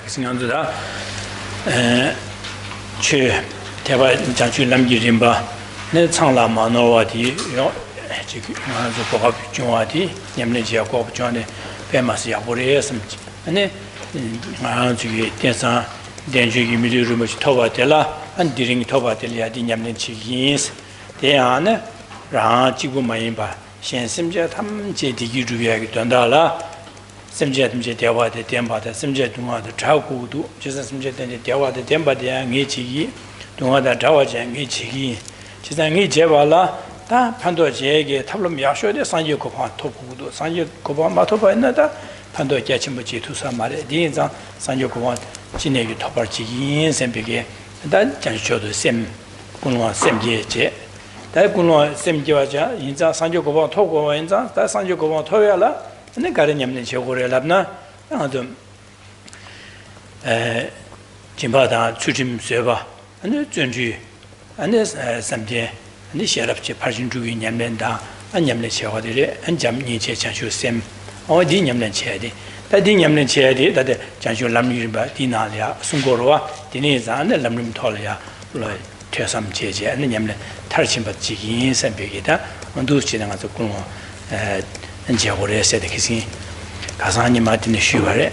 생각한다. 제 대바 장주 남기림바 내 창라마 노와디 요 지금 아주 고급 중화디 냠내지야 고급 중화네 배마스 야보레스지 아니 아주 대사 denjigi mili rumochi toba tela an diring toba telia di nyamlen chigins 대안에 라 지구 마인바 현심제 탐제 디기 주비하기 된다라 심제 탐제 대화대 덴바대 심제 동화대 자고도 지선 심제 된 대화대 덴바대 녜치기 동화대 자와제 녜치기 지선 녜제발라 다 판도제에게 탑로 야쇼데 산지 고파 토고도 산지 고파 마토바 있나다 판도 개침부지 투사 말에 디인장 산지 고파 진행이 토벌지긴 셈비게 단 장쇼도 셈 군와 셈제제 다 군와 셈제와자 인자 산지 고파 토고 인자 다 산지 고파 토야라 네 가르냠네 제고래랍나 아좀 진바다 추짐 쇠바 아니 전주 아니 셈제 아니 셰랍지 파진주기 냠낸다 안냠네 제와들이 안잠니 제창쇼 셈 어디 냠낸 제야디 다디 냠낸 제야디 다데 장쇼 람리바 디나랴 송고로와 디네자네 람림 톨랴 로이 퇴삼 제제 아니 냠낸 탈침바 지긴 셈베기다 원도 지나가서 군어 제고래 세데키시 가사니 마티네 슈바레.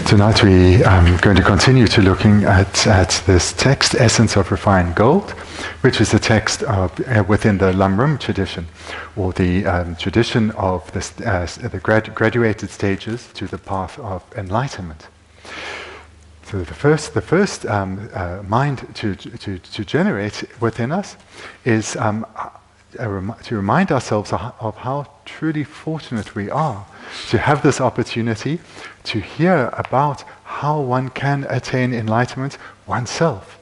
Tonight we are going to continue to looking at this text, Essence of Refined Gold, which is a text of, within the Lam Rim tradition, or the tradition of the graduated stages to the path of enlightenment. So the first mind to generate within us is to remind ourselves of how truly fortunate we are to have this opportunity to hear about how one can attain enlightenment oneself.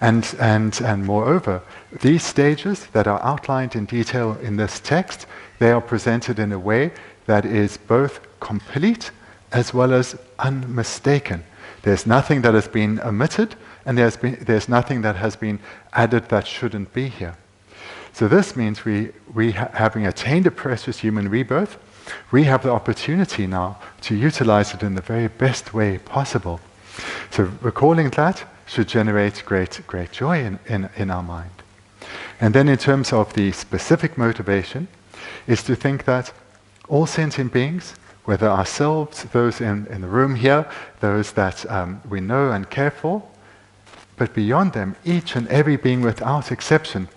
And moreover, these stages that are outlined in detail in this text, they are presented in a way that is both complete as well as unmistaken. There's nothing that has been omitted, and there's nothing that has been added that shouldn't be here. So this means we having attained a precious human rebirth, we have the opportunity now to utilize it in the very best way possible. So recalling that should generate great joy in our mind. And then in terms of the specific motivation, is to think that all sentient beings, whether ourselves, those in the room here, those that we know and care for, but beyond them, each and every being without exception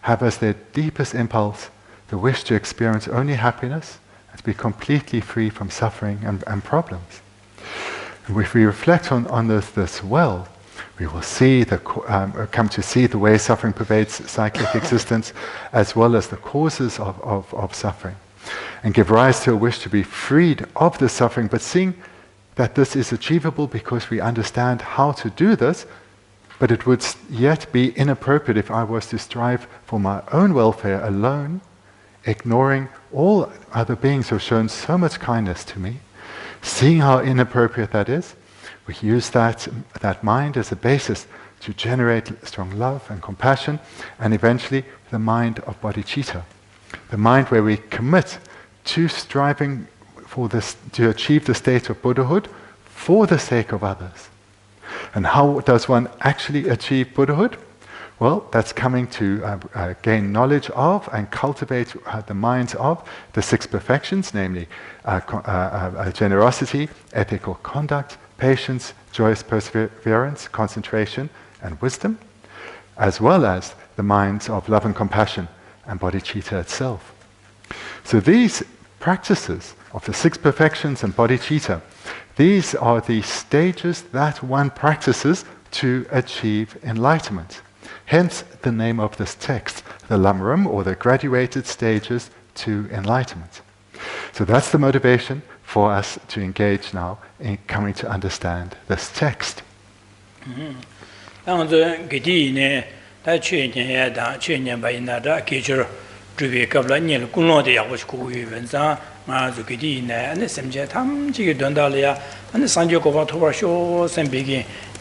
have as their deepest impulse the wish to experience only happiness and to be completely free from suffering and problems. And if we reflect on this well, we will see come to see the way suffering pervades cyclic existence, as well as the causes of suffering, and give rise to a wish to be freed of the suffering, but seeing that this is achievable because we understand how to do this. But it would yet be inappropriate if I was to strive for my own welfare alone, ignoring all other beings who have shown so much kindness to me. Seeing how inappropriate that is, we use that mind as a basis to generate strong love and compassion, and eventually the mind of bodhicitta, the mind where we commit to striving for this, to achieve the state of Buddhahood for the sake of others. And how does one actually achieve Buddhahood? Well, that's coming to gain knowledge of and cultivate the minds of the six perfections, namely generosity, ethical conduct, patience, joyous perseverance, concentration, and wisdom, as well as the minds of love and compassion and bodhicitta itself. So these practices of the six perfections and bodhicitta, these are the stages that one practices to achieve enlightenment. Hence the name of this text, the Lam Rim, or the graduated stages to enlightenment. So that's the motivation for us to engage now in coming to understand this text.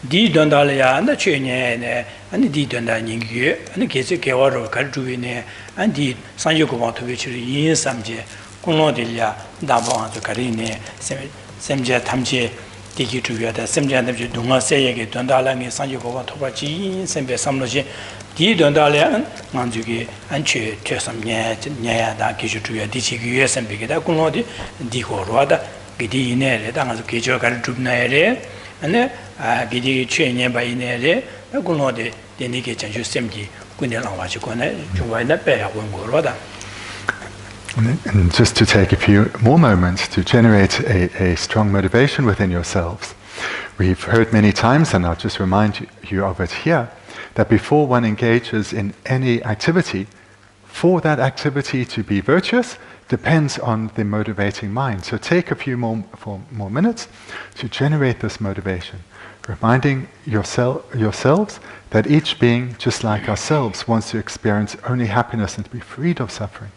di dondalya and chene and di donda ningyu and kese kewaro kaljuine and di sanjo ko to which yin samje 공로들이야 나보아도 가리네 샘제 탐지 디기 주야다 샘제 탐지 동아세에게 돈달랑에 상주고가 토바지 샘베 삼로지 디 돈달에 만주기 안취 최선냐 냐야다 기주 주야 디치기에 샘비게다 공로디 디고로다 기디 이내에 당아서 기저 가를 줍나야래 안에 아 기디 최년 바이내에 공로디 데니게 전주 샘지 군대랑 와지고네 중간에 빼야 원고로다. And just to take a few more moments to generate a strong motivation within yourselves, we've heard many times, and I'll just remind you of it here, that before one engages in any activity, for that activity to be virtuous depends on the motivating mind. So take a few more minutes to generate this motivation, reminding yourselves that each being, just like ourselves, wants to experience only happiness and to be freed of suffering.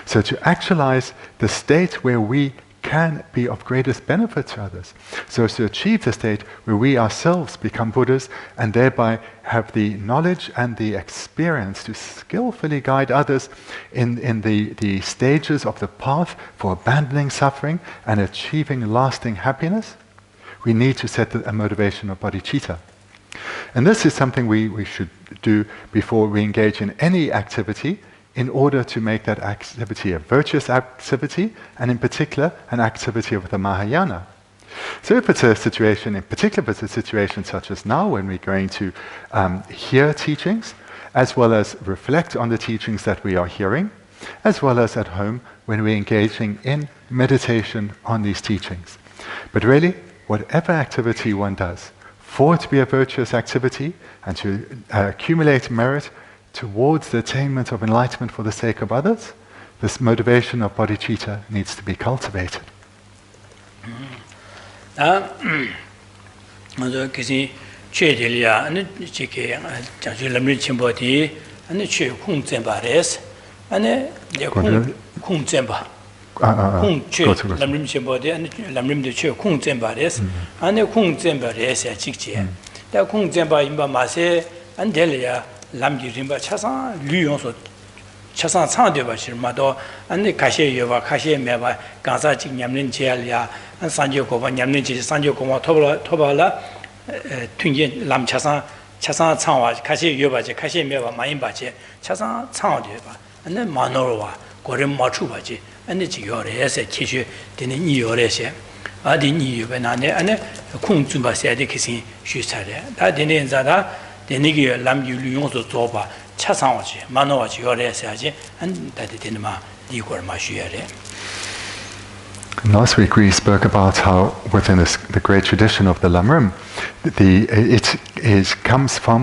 So to actualize the state where we can be of greatest benefit to others. So to achieve the state where we ourselves become Buddhas and thereby have the knowledge and the experience to skillfully guide others in the stages of the path for abandoning suffering and achieving lasting happiness, we need to set a motivation of bodhicitta. And this is something we should do before we engage in any activity, in order to make that activity a virtuous activity, and in particular, an activity of the Mahayana. So if it's a situation, in particular if it's a situation such as now, when we're going to hear teachings, as well as reflect on the teachings that we are hearing, as well as at home when we're engaging in meditation on these teachings. But really, whatever activity one does, for it to be a virtuous activity and to accumulate merit towards the attainment of enlightenment for the sake of others, this motivation of bodhicitta needs to be cultivated. Lam Rim Chasan, Lyon, Chasan Sande Bashirmado, and the Kashe Yova, Kashe Meva, Gaza Yamlin Chelia, and Sanjo Kova, Yamlin Sanjo Koma Tobala, Tunjin Lam Chasan, Chasan Sawa, Kashe Yova, Kashe Meva, Maimbache, Chasan Sandeva, and then Manoroa, Gorim Machubaji, and the Chiore, Kishu, Dini Yorese, Adini Venane, and Kung Zumba said the kissing, she said that in Zada. Bendigo Lam Rim Text, and last week we spoke about how within the great tradition of the Lam Rim,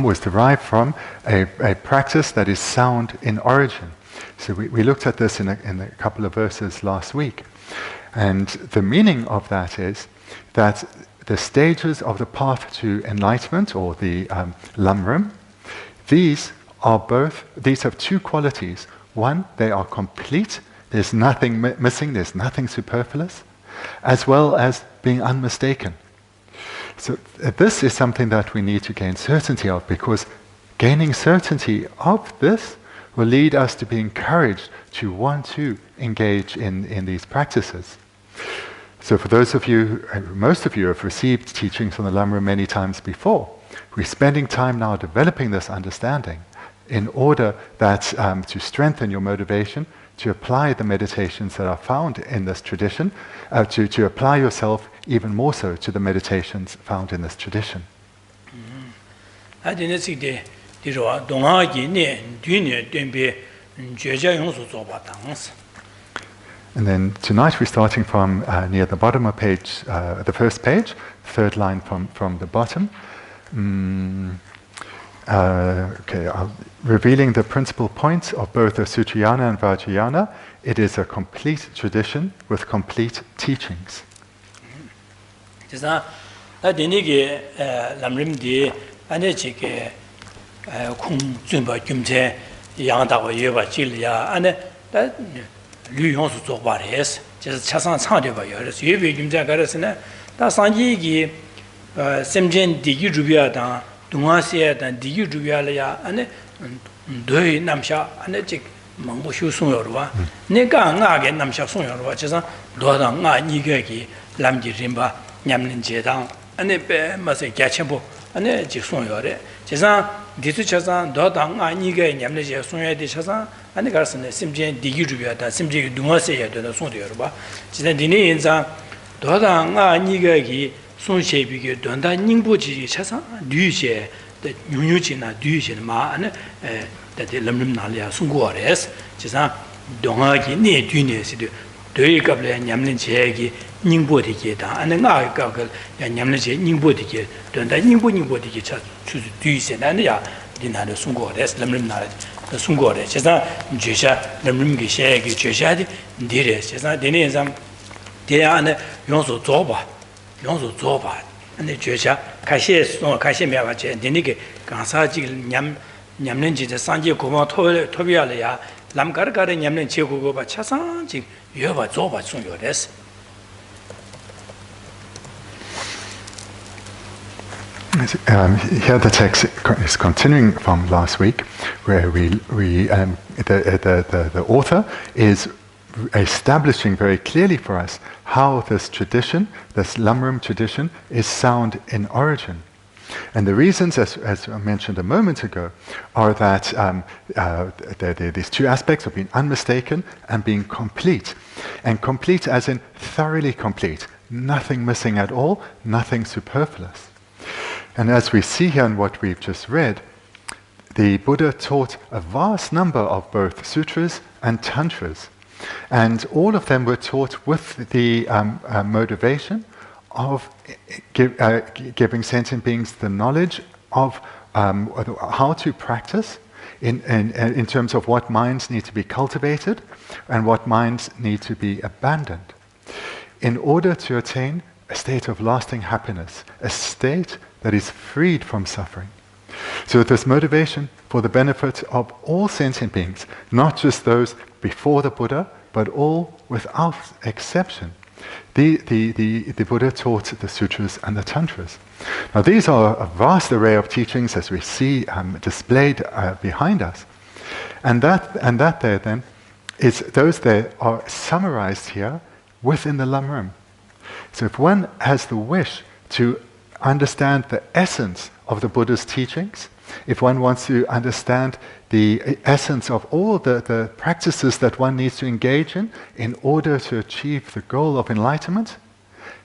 was derived from a practice that is sound in origin. So we looked at this in a couple of verses last week. And the meaning of that is that the stages of the path to enlightenment, or the Lam Rim, these have two qualities. One, they are complete, there's nothing missing, there's nothing superfluous, as well as being unmistaken. So this is something that we need to gain certainty of, because gaining certainty of this will lead us to be encouraged to want to engage in these practices. So for those of you, most of you have received teachings from the Lam Rim many times before. We're spending time now developing this understanding in order that to strengthen your motivation to apply the meditations that are found in this tradition, to apply yourself even more so to the meditations found in this tradition. And then tonight we're starting from near the bottom of page, the first page, third line from the bottom. Revealing the principal points of both the Sutrayana and Vajrayana, it is a complete tradition with complete teachings. 망고 휴송여와 내가 나게 남샤 송여와 제가 도다 나 니게기 람지 림바 냠는 제당 안에 빼 맛에 개체보 안에 직송여래 제가 디스차상 도다 나 니게 냠는 제 송여야 되셔서 안에 가서는 심지에 디기주비하다 심지에 동화세야 되는 송여봐 제가 디네 인자 도다 나 니게기 송셰비게 돈다 닝보지 차상 뉴셰 뉴뉴지나 뉴셰는 마 안에 that Lam Rim Nalia Sungores, Chisa, Dongaki, Ne Dunes, Doikable, Yamlin Chegi, Ningbody Geta, and an Argagal, and Yamlin Ningbody, Donda Ningbody to Duis and Ya, Dinada Sungores, Lam Rim Nalia, the Sungores, Chisa, Jesha, Lam Rim Gishegi, Jeshadi, Dires, Chisa, Denizam, Diana, Yonso Zoba, and the Jesha, Cashes, no Cashemia, Denike, Gansaji, 냠는지 산지 고마 토비알이야 남가르가르 냠는 제고고바 차상지 여바 조바 중요레스 Here the text is continuing from last week, where the author is establishing very clearly for us how this tradition, this Lam Rim tradition, is sound in origin. And the reasons, as I mentioned a moment ago, are that these two aspects of being unmistaken and being complete. And complete as in thoroughly complete, nothing missing at all, nothing superfluous. And as we see here in what we've just read, the Buddha taught a vast number of both sutras and tantras. And all of them were taught with the motivation of giving sentient beings the knowledge of how to practice in terms of what minds need to be cultivated and what minds need to be abandoned in order to attain a state of lasting happiness, a state that is freed from suffering. So this motivation for the benefit of all sentient beings, not just those before the Buddha, but all without exception. The Buddha taught the sutras and the tantras. Now these are a vast array of teachings, as we see displayed behind us, and that there then is those there are summarized here within the Lam Rim. So if one has the wish to understand the essence of the Buddha's teachings, if one wants to understand the essence of all the practices that one needs to engage in order to achieve the goal of enlightenment,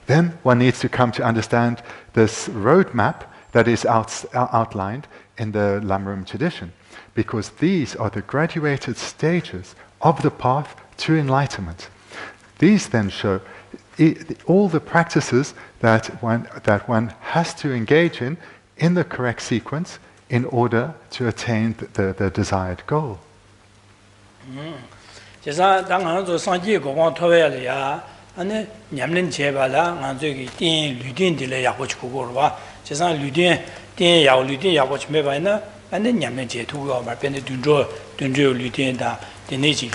then one needs to come to understand this roadmap that is outlined in the Lam Rim tradition, because these are the graduated stages of the path to enlightenment. These then show all the practices that one has to engage in the correct sequence in order to attain the desired goal. 제가 당한조 상지 고방 토외야 안에 냠는 제발라 안저기 띵 류딘들에 야고치 고고로와 제가 류딘 띵 야고치 매바이나 안에 냠는 제 두고 말 변데 둔조 류딘다 데네지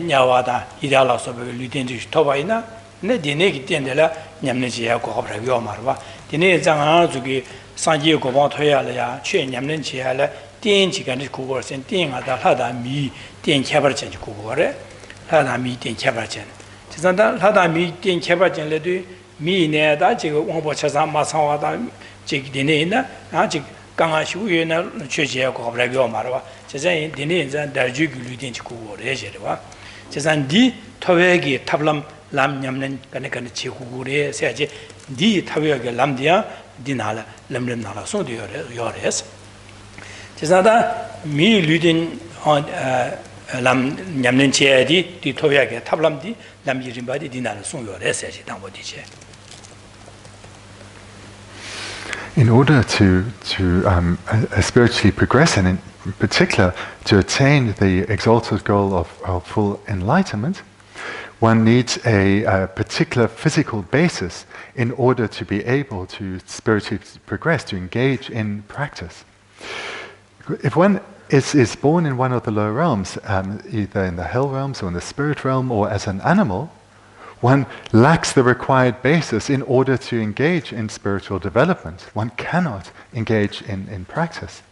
냐와다 이달라서 류딘지 토바이나 네 데네기 띵데라 냠는 제 고고브라고 말와 데네 장아 저기 상지 고방 토외야 최 냠는 제할라 띵 지간의 고고선 띵하다 하다 미 띵 개발전 고고래 하다 미 띵 개발전 지산다 하다 미 띵 개발전래도 미네다 지금 원보 차상 마상와다 지기 되네나 아직 강아시우에나 최지에 고고라고 말와 제자인 되네 인자 달주기 류딘지 고고래 제와 제산디 토외기 탑람 람 냠는 간에 지고고래 세지 디 타외기 람디야 디나라 람람나라 소디요레 요레스 제자다 미 류딘 람 냠는 제디 디 토외기 탑람디 람 이름바디 디나라 소요레스 세지 당보디체. In order to spiritually progress, and in particular to attain the exalted goal of full enlightenment, one needs a particular physical basis in order to be able to spiritually progress, to engage in practice. If one is born in one of the lower realms, either in the hell realms or in the spirit realm or as an animal, one lacks the required basis in order to engage in spiritual development. One cannot engage in practice.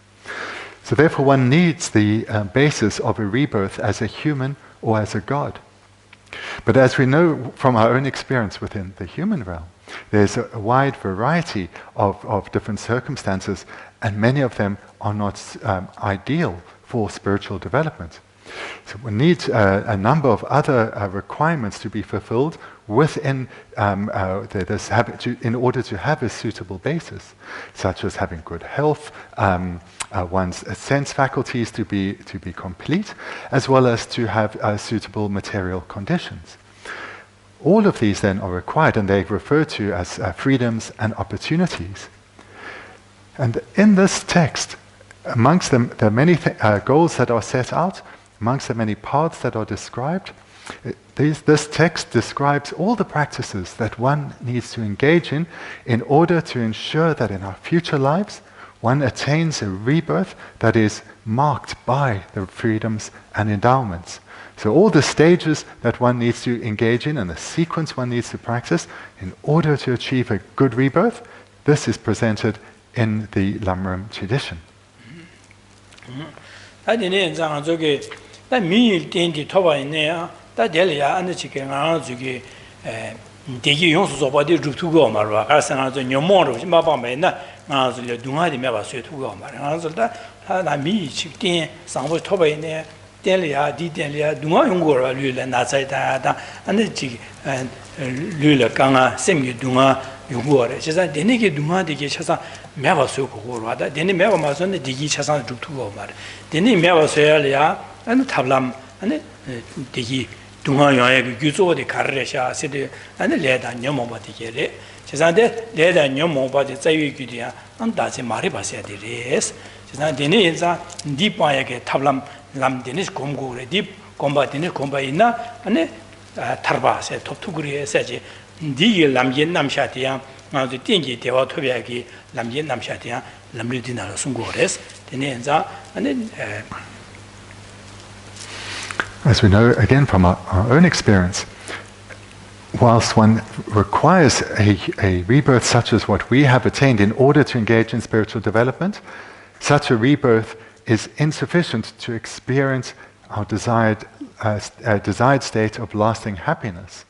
So therefore one needs the basis of a rebirth as a human or as a god. But as we know from our own experience within the human realm, there's a wide variety of different circumstances, and many of them are not ideal for spiritual development. So one needs a number of other requirements to be fulfilled within this habit in order to have a suitable basis, such as having good health, one's sense faculties to be complete, as well as to have suitable material conditions. All of these then are required, and they're referred to as freedoms and opportunities. And in this text, amongst them, there are many goals that are set out, amongst the many paths that are described. This text describes all the practices that one needs to engage in order to ensure that in our future lives, one attains a rebirth that is marked by the freedoms and endowments. So all the stages that one needs to engage in and the sequence one needs to practice in order to achieve a good rebirth, this is presented in the Lam Rim tradition. Gyatso de Carresha, City, and the lead and Yomoma Tigere. Cesande, lead and Yomoma, the Zayu and that's a Maribas at the race. Cesan Denisa, deep Mayake, Tablam, Lam Denis Congo, deep combat in Combaina, and Tarba said, Top Tuguri, Saji, Digi Lamien Namshatia, now the Tingi, Tewa Tobiaki, Lamien Namshatia, Lamridina Sungores, Denenza, and then. As we know, again, from our own experience, whilst one requires a rebirth such as what we have attained in order to engage in spiritual development, such a rebirth is insufficient to experience our desired state of lasting happiness.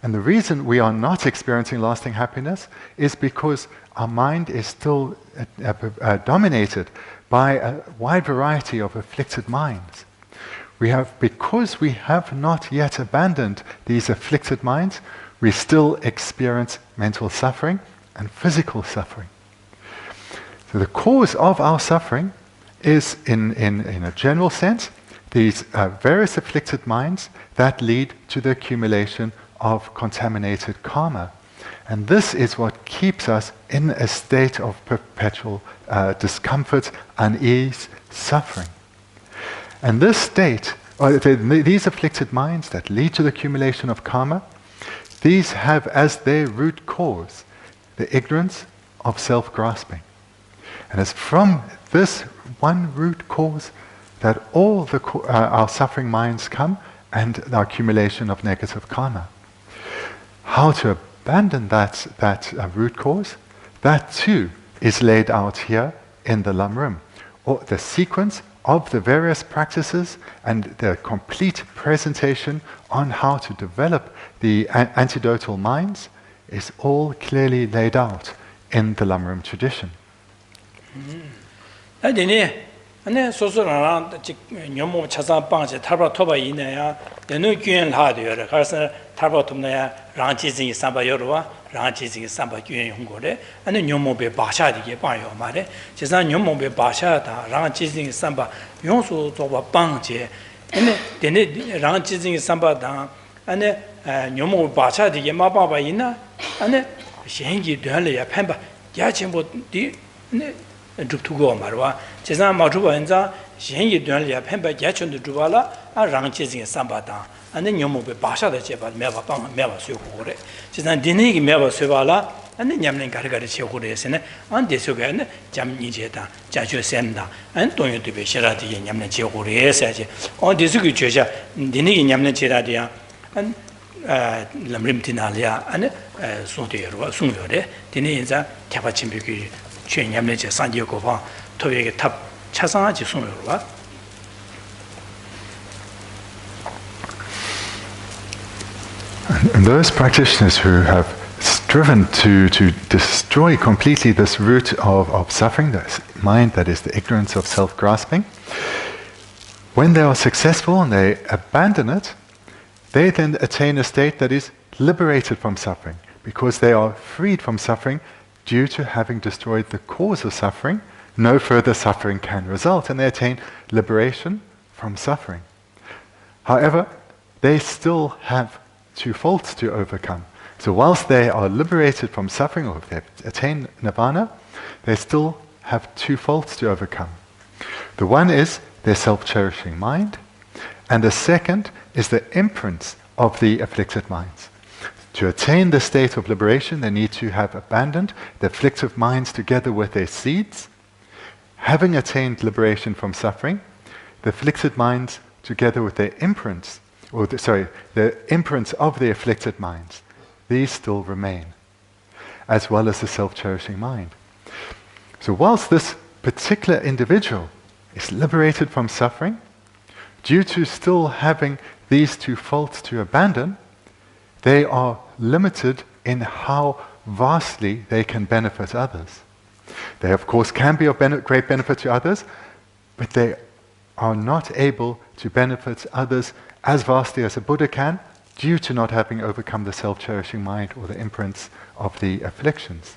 And the reason we are not experiencing lasting happiness is because our mind is still dominated by a wide variety of afflicted minds. Because we have not yet abandoned these afflicted minds, we still experience mental suffering and physical suffering. So the cause of our suffering is, in a general sense, these various afflicted minds that lead to the accumulation of contaminated karma. And this is what keeps us in a state of perpetual discomfort, unease, suffering. And this state, these afflicted minds that lead to the accumulation of karma, these have as their root cause the ignorance of self-grasping. And it's from this one root cause that all our suffering minds come and the accumulation of negative karma. How to abandon that root cause, that too is laid out here in the Lam Rim, or the sequence of the various practices and the complete presentation on how to develop the antidotal minds is all clearly laid out in the Lam Rim tradition. And so around Yomo Chasa Banch, Tarba Toba in there, the new Guyan Hadir, Carson, Tarba Tumna, Ranchis Samba Yorua, Ranchis Samba Guyan Hungore, and then Yomo be Basha di Bayo Mare, Chesan Yomo be Basha, Ranchis Samba, Yonso Toba Banche, and then Ranchis Samba down, and then Yomo Basha di Mababa Ina, and then Shengi Dali, Pemba, Yachimbo di. To go Marwa, Chesam Matuba and Za, Shengi Dualia, Pemba Gyatso to Duvala, and Ranchis in Sambata, and then Yomo be Basha the Chepa, Meva Sukure. Chesan Dinig Meva Suvala, and then Yamlin Karagari Shokures, and Desugan, Jam Nijeta, Jajo Semda, and Tonyo to be Sherati and Yamlin Chokures, on Desuki Chesha, Dinig Yamlin Cheradia, and Lam Rim Tinalia, and Sunday, Diniza, Tapachimbuki. Yamle San Diego, Toy Tap, 차상하지 송요로 And those practitioners who have striven to destroy completely this root of suffering, this mind that is the ignorance of self-grasping, when they are successful and they abandon it, they then attain a state that is liberated from suffering, because they are freed from suffering due to having destroyed the cause of suffering. No further suffering can result, and they attain liberation from suffering. However, they still have two faults to overcome. So whilst they are liberated from suffering, or if they attain nirvana, they still have two faults to overcome. The one is their self-cherishing mind, and the second is the imprints of the afflicted minds. To attain the state of liberation, they need to have abandoned the afflictive minds together with their seeds. Having attained liberation from suffering, the afflicted minds together with their imprints, the imprints of the afflicted minds, these still remain, as well as the self-cherishing mind. So whilst this particular individual is liberated from suffering, due to still having these two faults to abandon, they are limited in how vastly they can benefit others. They, of course, can be of great benefit to others, but they are not able to benefit others as vastly as a Buddha can, due to not having overcome the self-cherishing mind or the imprints of the afflictions.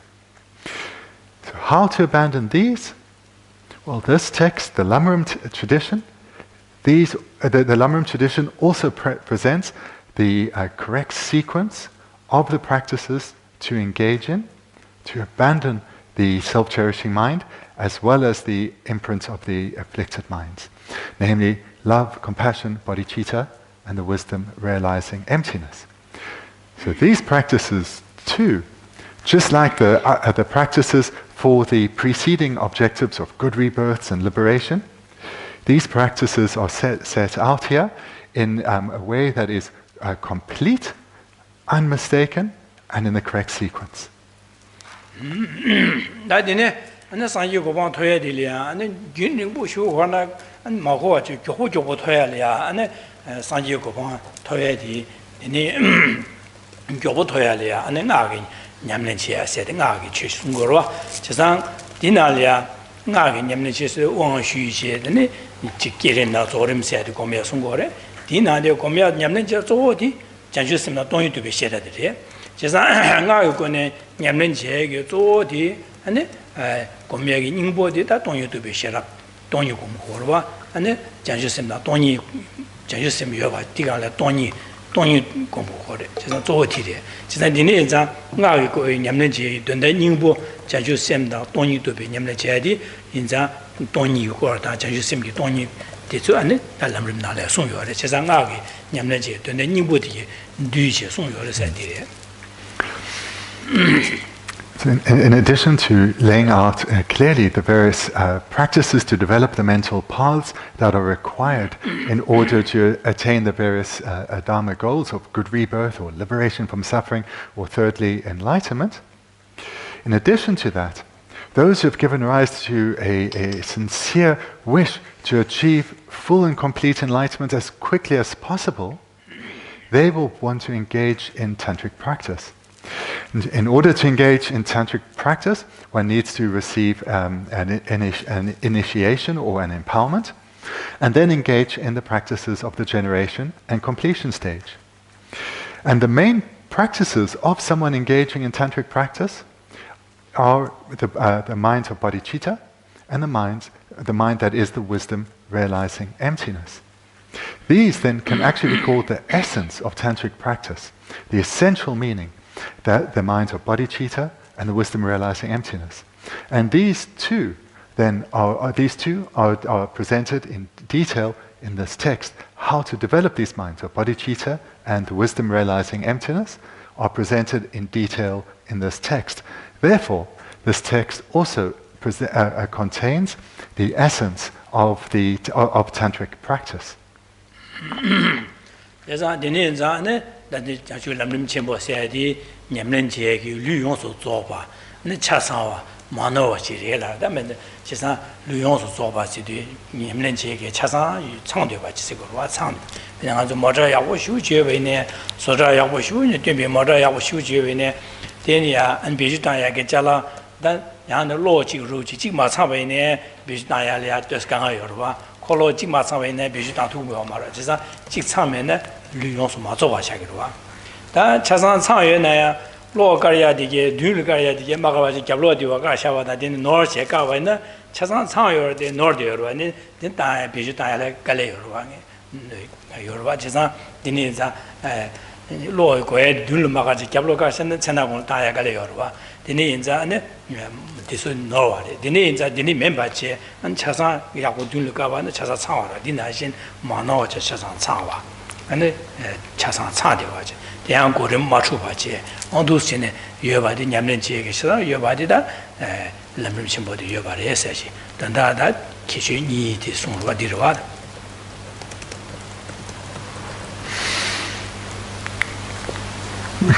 So how to abandon these? Well, this text, the Lam Rim tradition, the Lam Rim tradition also presents the correct sequence of the practices to engage in, to abandon the self-cherishing mind, as well as the imprints of the afflicted minds, namely love, compassion, bodhicitta, and the wisdom realizing emptiness. So these practices too, just like the practices for the preceding objectives of good rebirths and liberation, these practices are set out here in a way that is complete, unmistaken, and in the correct sequence. 산지 고방 토야디 니 교보 토야리아 안에 나기 냠는 지야세 나기 최신 거로 지상 디날이야 나기 냠는 지서 원슈이제드니 직계련나 조림세도 고며 송거래 디나데 고며 냠는 지 조디 장주스나 동유도 베셔다들이 지상 나기 거네 냠는 지에게 조디 안에 고며기 닝보디다 동유도 베셔라 동유 공고로 안에 장주스나 동이 장주스님 여봐 디가라 돈이 공부거래. 제가 조어티래. 제가 니네 자 나의 거 냠는지 된다 닝보 장주스님다 돈이도 비 냠는지야디 인자 돈이 거다 장주스님이 돈이 대주 안에 달람을 나래 송요래. 제가 나의 냠는지 된다 닝보디 뒤에 송요래 살디래. So in addition to laying out clearly the various practices to develop the mental paths that are required in order to attain the various Dharma goals of good rebirth or liberation from suffering, or thirdly, enlightenment, in addition to that, those who have given rise to a sincere wish to achieve full and complete enlightenment as quickly as possible, they will want to engage in tantric practice. In order to engage in tantric practice, one needs to receive an initiation or an empowerment, and then engage in the practices of the generation and completion stage. And the main practices of someone engaging in tantric practice are the mind of bodhicitta and the mind that is the wisdom realizing emptiness. These then can actually be called the essence of tantric practice, the essential meaning, that the minds of bodhicitta and the wisdom realizing emptiness. And these two then are presented in detail in this text. How to develop these minds of bodhicitta and the wisdom realizing emptiness are presented in detail in this text. Therefore, this text also contains the essence of tantric practice. 다들 자주 람림 첨보 세야디 냠는 제기 류용소 조바 네 차상와 만어와 지리라 다면 지상 류용수 조바지도 님는지에게 차상 창대 같이 거와 창 그냥 아주 뭐라야고 휴지외네 소라야고 휴니 되면 뭐라야고 휴지외네 대니야 안 비지다야게 잘라 단 양의 로직루지 직마 차외네 비지다야랴 됐강아요와 콜로 직마 차외네 비지다 두고 말아 지상 직창면에 류용수 마조와 샤기로와 다 차상 창외나야 로가야디게 듀르가야디게 마가바지 갑로디와 가샤와다 된 노르체 가와나 차상 상요르데 노르데요르와니 된다 비주다야레 갈레요르와니 요르와 차상 디니자 로고에 듀르마가지 갑로가샤는 차나고 다야 갈레요르와 디니인자네 디소 노와레 디니인자 디니 멤버체 안 차상 야고 듀르가와나 차상 상와라 디나신 마노와 차상 상와 아니 차상 차되와지 대한고를 맞춰봐지 언도스네 여바디 냠는지에게 있어 여바디다 람림 심보도 여바를 했어야지 단다다 기준이 뒤송으로 뒤로와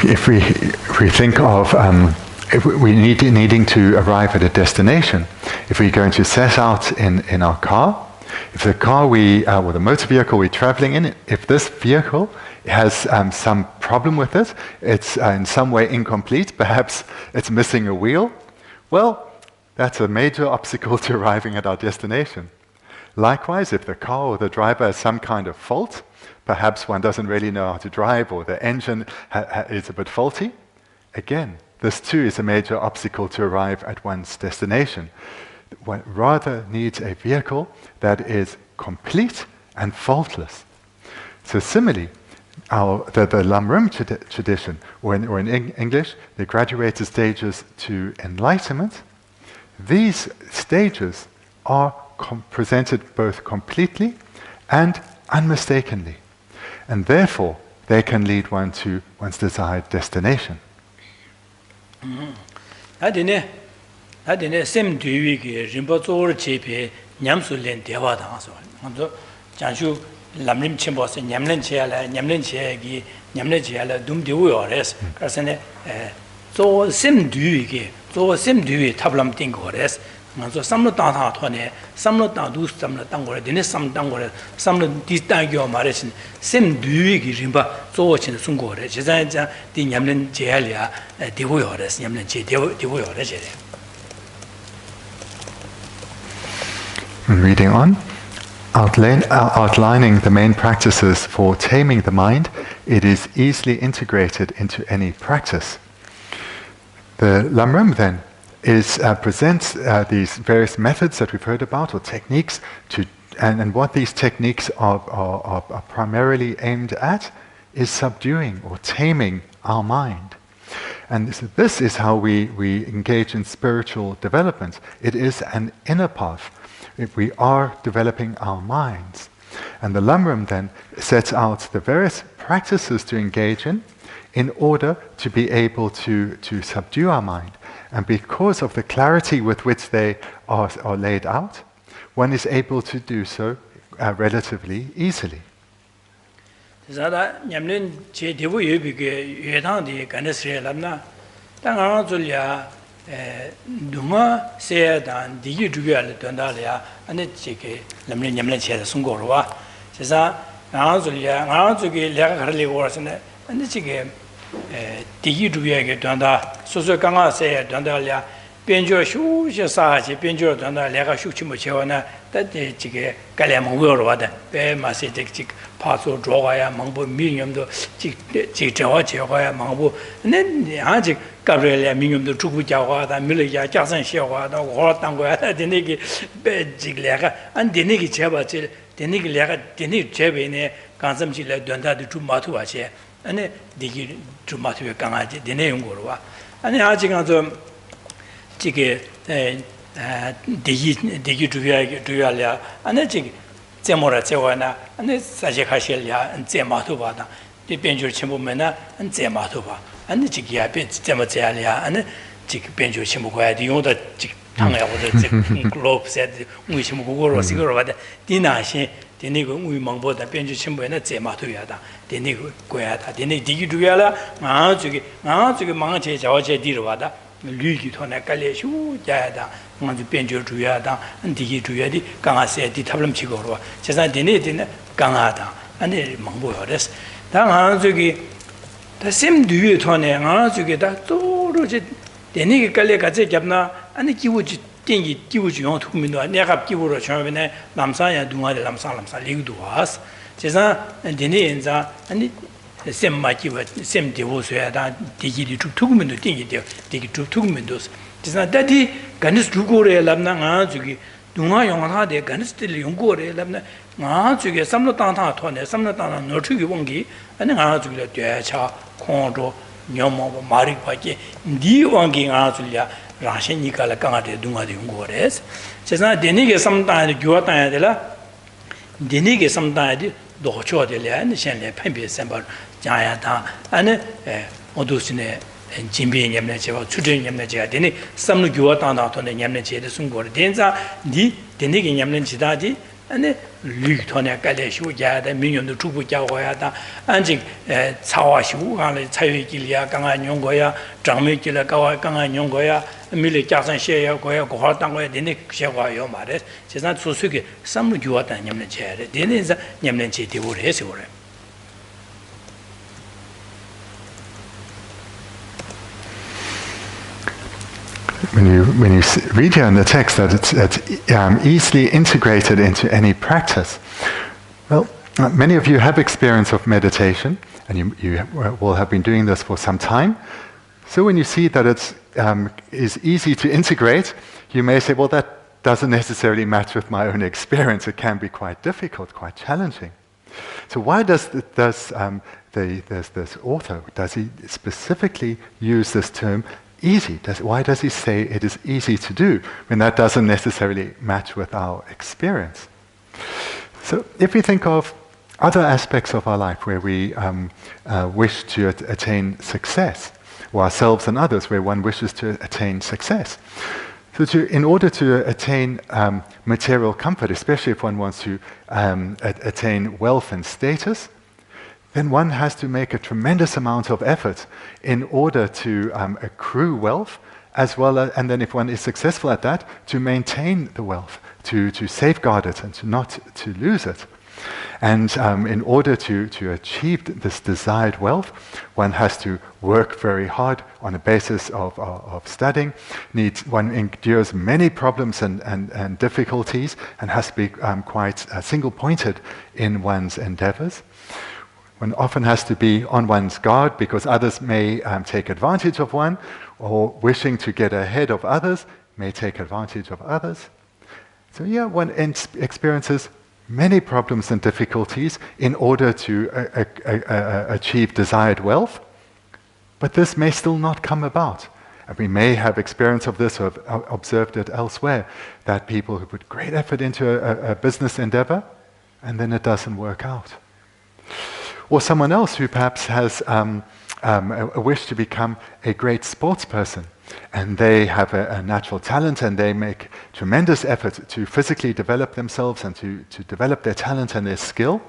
If we think of if we needing to arrive at a destination, if we're going to set out in our car, if the car or the motor vehicle we're traveling in, if this vehicle has some problem with it, it's in some way incomplete, perhaps it's missing a wheel, well, that's a major obstacle to arriving at our destination. Likewise, if the car or the driver has some kind of fault, perhaps one doesn't really know how to drive or the engine is a bit faulty, again, this too is a major obstacle to arrive at one's destination. One rather needs a vehicle that is complete and faultless. So similarly, the Lam Rim tradition, or in English, the graduated stages to enlightenment, these stages are presented both completely and unmistakably, and therefore they can lead one to one's desired destination. 다디네 셈 뒤위기 림보조르 제페 냠술렌 대화당서 먼저 장슈 람림 쳔보스 냠렌체야라 냠렌체기 냠렌체야라 둠디우요레스 그래서네 조셈 뒤위기 조셈 뒤위 탑람 띵거레스 먼저 삼로 땅타 토네 삼로 땅두 삼로 땅거레 디네 삼 땅거레 삼로 디땅교 말레신 셈 뒤위기 림바 조친 순고레 제자자 디 냠렌체야리아 디우요레스 냠렌체 디우요레제 Reading on, outlining the main practices for taming the mind, it is easily integrated into any practice. The Lam Rim then presents these various methods that we've heard about, or techniques, and what these techniques are primarily aimed at is subduing or taming our mind. And this is how we engage in spiritual development. It is an inner path. If we are developing our minds. And the Lam Rim then sets out the various practices to engage in order to be able to subdue our mind. And because of the clarity with which they are laid out, one is able to do so relatively easily. dunga se dan digi duya donda ya ane chike lamne nyamle che sungo ro se sa nga zu ge le ga le go ne ane chike digi duya ge donda so so ga nga se donda ya bian jo shu she sa ji bian jo donda le ga shu chi mo che wa na da de chike ga le mo go ro da be ma se de chik pa so zhuo ga ya mong bo mi nyam do chik zhe che ga ya mong bo ne ha chik Gabriel Minum the Trubu Jawa, Milia, Jason Shawa, the Hortango, the Niki Bejilega, and the Niki Cheba, the Niki Lega, the Niki Chebine, Kansam Donda, the Trumatuache, and the Trumatu Kanaji, the name Gurua. And the Archigan Chiki, Digi Tuya, and the Chiki, Zemora Zewana, and the Sajekashelia, and Zematubana, the Benjur Chimbumena, and Zematuba. And the Chikia bits, Dematalia, and the Chick Benjo Chimuka, the older Chick Tanga, the globe said, which Muguro, Siguro, Dina, she, the Nigo, we Mongbo, the Benjo Chimbo, and the Zematuyada, the Nigo Guada, the Nigi Duella, Mangi, Mangi, Mangi, Dirwada, Lugi Tona Kaleshu, Jada, Mandu Benjo Juyada, and Digi Juyadi, Gangase, the Tablam Chigoro, Chesa Dinit, Gangada, and the Mambores. Danzugi, the same do you Tone, Anzugi, that to the Niki Kalekaze Jabna, and the Kiwuji Tingi, Kiwuji on 2 minutes, Nerab Kiwuro Chavene, Lamsaya, Duma, Lamsa, Ligu to us, Chesa, and Dinenza, and the same Maki, same devotion, Digi to 2 minutes, Digi to 2 minutes. It's not that he Ganis Dugore, Lamna, Zugi, Duma Yonga, the Ganis still Yungore, Lamna, Zugi, some not on Tone, some not on Notu Wongi, and then Azuga, Jacha, Kondo, Nyomo, Maripaki, Di Wangi Azulia, Rashin Nikala Kangate, Duma de Yungores. It's not Denige sometimes Guata de la Denige sometimes Docho de la and Shenle Pembe Sember, Jayata, and Odusine. And Jimby Yamnache, children Yamnache, Deni, some Guatan out on the Yamnache, the Sungur Denza, the Denig Yamnachidadi, and the Lutonia Kaleshu, Yada, Minion, the Tupu Yahoyata, Anjing, Tsawashu, Tsai Gilia, Ganga Yongoya, Jamikila Gawa, Ganga Yongoya, Mili Jason Shea, Goya, Gohatango, Denik Shewa Yomares, she's not so suki, some Guatan Yamnache, Deniza Yamnache, the wood Hesore. When you read here in the text that it's easily integrated into any practice, well, many of you have experience of meditation, and you will have been doing this for some time. So when you see that it is easy to integrate, you may say, well, that doesn't necessarily match with my own experience. It can be quite difficult, quite challenging. So why does this author, does he specifically use this term easy? Why does he say it is easy to do when that doesn't necessarily match with our experience? So if we think of other aspects of our life where we wish to attain success, or ourselves and others where one wishes to attain success. So in order to attain material comfort, especially if one wants to attain wealth and status, then one has to make a tremendous amount of effort in order to accrue wealth, as well as, and then if one is successful at that, to maintain the wealth, to safeguard it and not to lose it. And in order to achieve this desired wealth, one has to work very hard on a basis of studying. One endures many problems and difficulties and has to be quite single-pointed in one's endeavors. One often has to be on one's guard because others may take advantage of one, or wishing to get ahead of others may take advantage of others. So yeah, one experiences many problems and difficulties in order to achieve desired wealth, but this may still not come about. And we may have experience of this or have observed it elsewhere, that people who put great effort into a business endeavor, and then it doesn't work out. Or someone else who perhaps has a wish to become a great sports person, and they have a natural talent and they make tremendous effort to physically develop themselves and to develop their talent and their skill,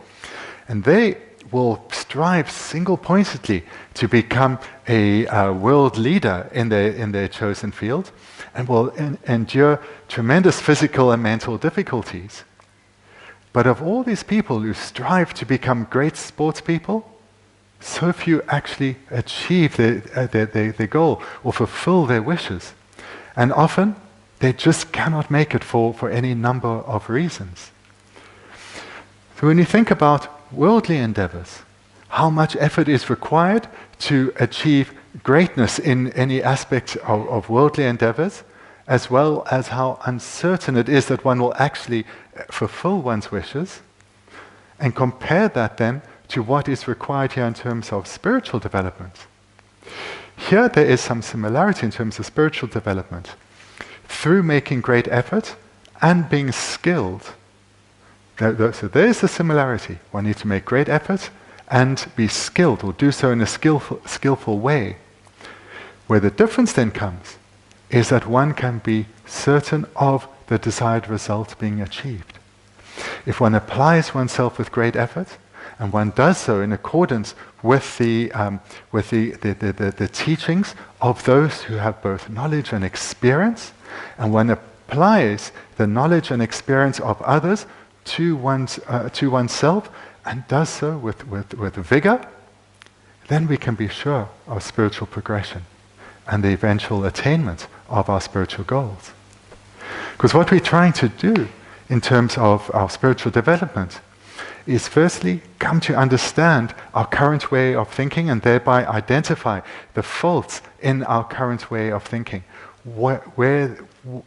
and they will strive single-pointedly to become a world leader in their chosen field, and will endure tremendous physical and mental difficulties. But of all these people who strive to become great sports people, so few actually achieve their goal or fulfill their wishes. And often, they just cannot make it for any number of reasons. So when you think about worldly endeavors, how much effort is required to achieve greatness in any aspect of worldly endeavors, as well as how uncertain it is that one will actually fulfill one's wishes, and compare that then to what is required here in terms of spiritual development. Here there is some similarity in terms of spiritual development. Through making great effort and being skilled, so there is a similarity. One needs to make great effort and be skilled, or do so in a skillful way. Where the difference then comes is that one can be certain of the desired result being achieved. If one applies oneself with great effort And one does so in accordance with the teachings of those who have both knowledge and experience, and one applies the knowledge and experience of others to oneself, and does so with vigor, then we can be sure of spiritual progression and the eventual attainment of our spiritual goals. Because what we're trying to do in terms of our spiritual development is firstly come to understand our current way of thinking and thereby identify the faults in our current way of thinking. Where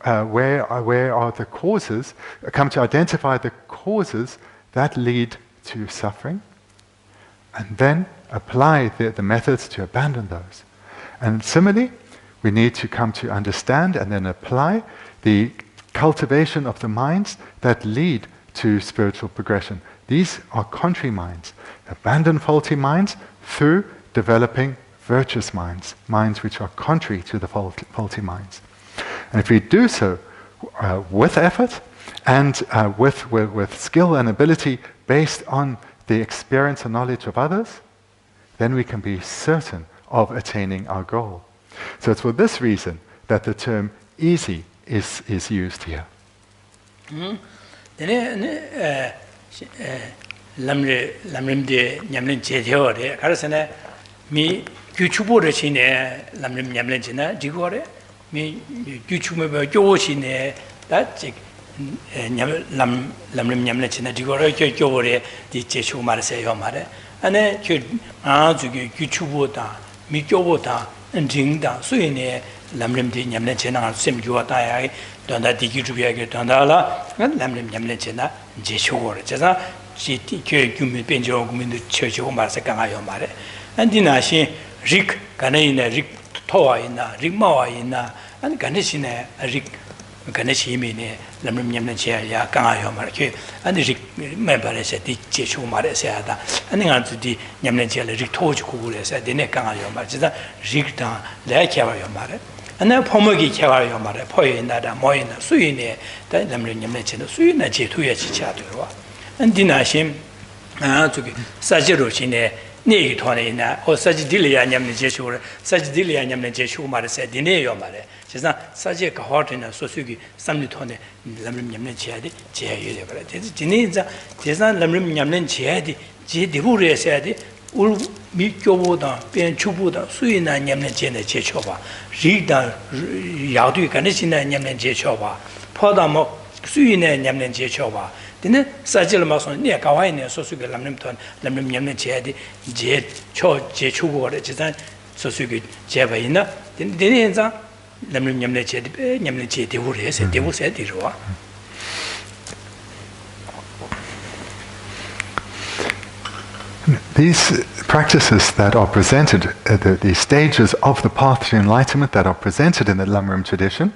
are the causes? Come to identify the causes that lead to suffering, and then apply the methods to abandon those. And similarly, we need to come to understand and then apply the cultivation of the minds that lead to spiritual progression. These are contrary minds. Abandon faulty minds through developing virtuous minds, minds which are contrary to the faulty minds. And if we do so with effort and with skill and ability based on the experience and knowledge of others, then we can be certain of attaining our goal. So it's for this reason that the term easy is used here. Lam Rim de Nyamlin Chetheore, Karasana, me, Yuchubo Chine, Lam Rim Nyamlin China, Digore, me, Yuchuma Joshine, that Lam Rim Nyamlin China, Digore, Jore, the Chechu Marse Yomare, and then Yuchubo, me Jobota, and Jingda, Suine, Lam Rim de Nyamlin China, Sim Juatai, Donda Digi Dondala, and Lam Rim Nyamlin China, Jeshore, Jaza. She Gumi Benjo Gumin Church of Marsakanga Mare. And Dinashi, Rick, Ganina, Rick Toa in Rick Moa in and Ganishina, Rick Ganishimine, Lamrim Yamnacha, Kanga Marke, and the Rick member said the Chechu Mare Sada, and then to the Yamnacha, Rick Toju said the Nekanga Marja, Rick down, Laka Mare. And then Pomogi Kawa Mare, Poina, Moina, Suine, that Lamrim Yamnacha, Suina Chetuya Chichatu. And Dinashim, Sajirocine, Negitonina, or Sajidilia Yamnijeshu, Sajidilia Yamnijeshu Mare said, Dineo Mare. She's not Sajik Hortin, Sosugi, Samnitone, Lamrim Yamnichadi, Chia. Dineza, Tizan Lamrim Yamlin Chiadi, Divure said, Ul Mikoda, Ben Chubuda, Suina Yamnichene Chechova, Rida Yadu Ganishina Yamlin Chechova, Podamo, Suina Yamlin Chechova. Then Sajil Mason near Kawaii, Sosuga Lamrimton, Lamrim Yamna Chedi, Jet, Cho, Jechu, or Chetan, Sosugi, Javaina, then Denza, Lamrim Yamna Chedi, Yamna Chedi, who said, they will say the These practices that are presented, the stages of the path to enlightenment that are presented in the Lam Rim tradition,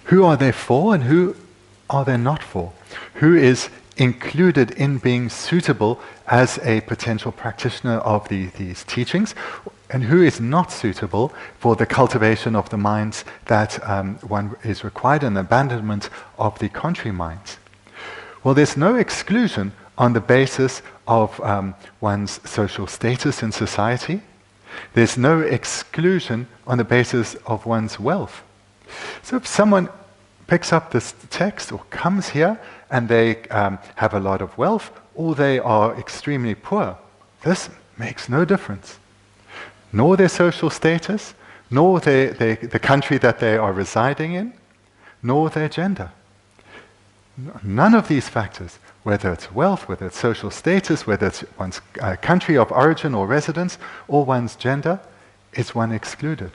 who are they for and who are they not for? Who is included in being suitable as a potential practitioner of these teachings, and who is not suitable for the cultivation of the minds that one is required, and abandonment of the contrary minds? Well, there's no exclusion on the basis of one's social status in society. There's no exclusion on the basis of one's wealth. So if someone picks up this text or comes here and they have a lot of wealth, or they are extremely poor, this makes no difference. Nor their social status, nor the country that they are residing in, nor their gender. None of these factors, whether it's wealth, whether it's social status, whether it's one's country of origin or residence, or one's gender, is one excluded.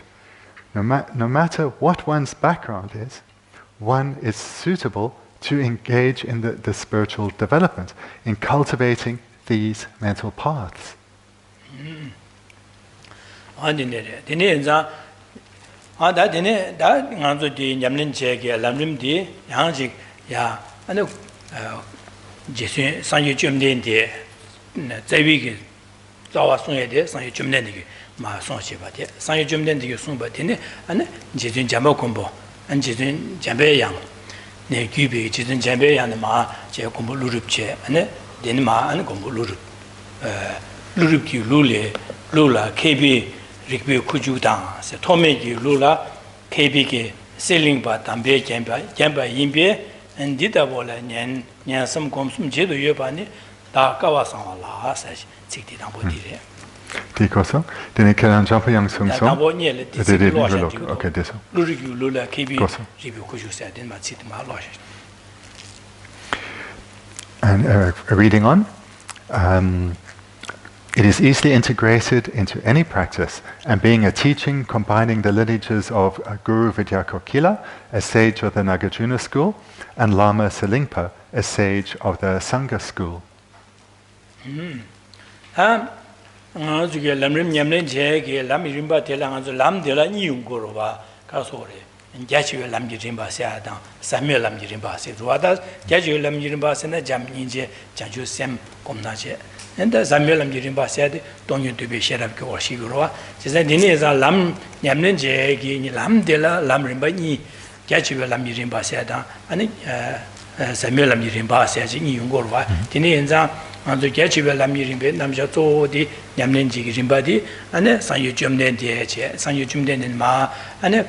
No matter what one's background is, one is suitable to engage in the spiritual development, in cultivating these mental paths. And Jizun Jambe Yang, Ne Gubi, Jizun Jambe Yang, Ma, Jacombo Lurupche, and then Ma and Gombo Lurup. Luriki Lule, Lula, KB, Rikbi Kujudan, se Tomegi Lula, KB, Selling Bat, Ambe, Jamba, Yimbe, and Ditabola, Nyan, some consum Jedu Yobani, Da Kawasan La, says 60 Dambodire. Dikoso, den ik kan jump yang sung song. Okay, this. Luriki Lula, KB, Ribu Kuju said in Matsitma Losh. And reading on, it is easily integrated into any practice, and being a teaching combining the lineages of Guru Vidyakokila, a sage of the Nagarjuna school, and Lama Selingpa, a sage of the Sangha school. Lam Rim Text, Lam Rim Text, Lam Dela Nyungurova, Kasore. Gyatso Lam Rim Text, Samuel Lam Rim Text. Ruada Gyatso Lam Rim Text na Jam Ninje, Gyatso Sem Komnaje. And the Samuel Lam Rim Text said, "Don't you to be shared up or Shigurova?" She said, "Dini Lam Yamnen Je, Lam Dela Lam Rim Ni, Gyatso Lam Rim Text, and Samuel Lam Rim Text in Yungurova. Dini Enza, and the Gyatso Lam Rim Namjato, the Yamnen Ji Rimbadi, and San Yujumden De, San Yujumden in Ma, and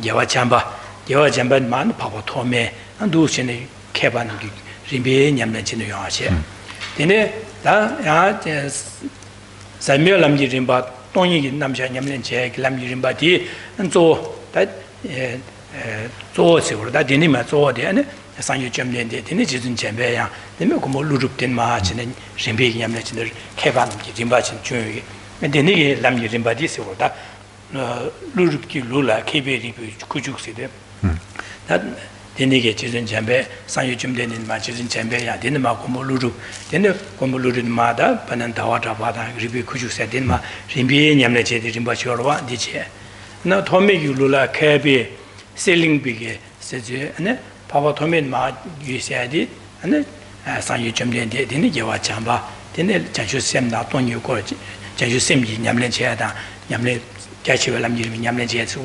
Yawa Chamba man, Papa Tome, and Dushin Keban Rimbe, Yamlen in the Yache. Dine, Samuel Lam Rimba, Tony Namja Yamlen Check, Lam Rimbadi, and so that Zo, that Dinima Zo, and San Yujumden, the Nijin Chambea, the Mokumo Luruptin March and Rimbe Yamlen, Keban Rimbach and Chu, and the Nigi Lam Rimbadi, so that. Luriki Lula, KB Kujuk, that Denige Chizin Chambe, San Yujumden in Matches in Chambe, Dinama Komoluru, then the Komoluru Mada, Panantawata, Ribi Kujuk said, Dinma, Rimbi, Yamleche, Rimbachorwa, Diche. Now Tommy Lula, KB, selling big, says, and Papa Tommy Ma, you said it, and San Yujumden did in the Yawa Chamba, then the Janju Sem, not on your court, Janju Sem, Yamleche, Yamle. Gyatso Lam Rim Text,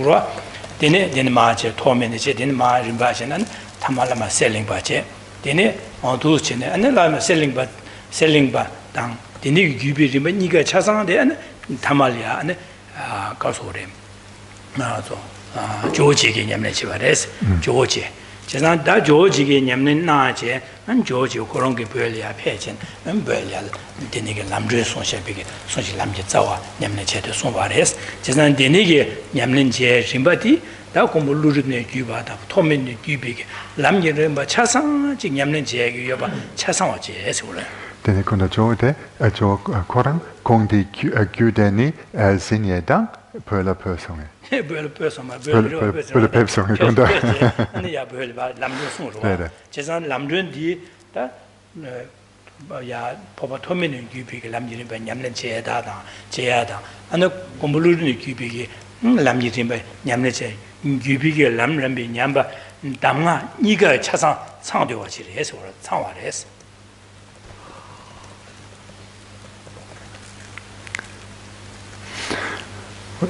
then March, Torment, then Ma Rimbajan, and Tamalama selling budget. Then on those chin, and then Lama selling but down. The Nigubi Rimaniga Chazan, and Tamalia, and Gasore. George Yamlechivares, George. Chazan, that George Yamlin Naje, and George Korongi Belia Pageant, and Belia, Deniga Lamdre Sonshapig, Sonshi Lamjetawa, Yamlechet Sonvares, Chazan Denigi, Yamlin Rimbati, Dakomo Lurine Cuba, Tomin Cubig, Lamjiremba Chasan, Yamlin Yuba, Chasan Jesula. Denekunda Jode, a joke Koran, Kong di Gudeni, Zinyedang, Perla Persone. Böl person, Böl person, and the Abel Lamdun, Chesan Lamdun di Papa Tomin and Cubig, Lamjim by Yamlen Cheada, and the Combulun Cubig, Lamjim by Yamleche, Cubig, Lam Rambi, Yamba, Dama, Niga Chasan, Sound of what it is or Tawares.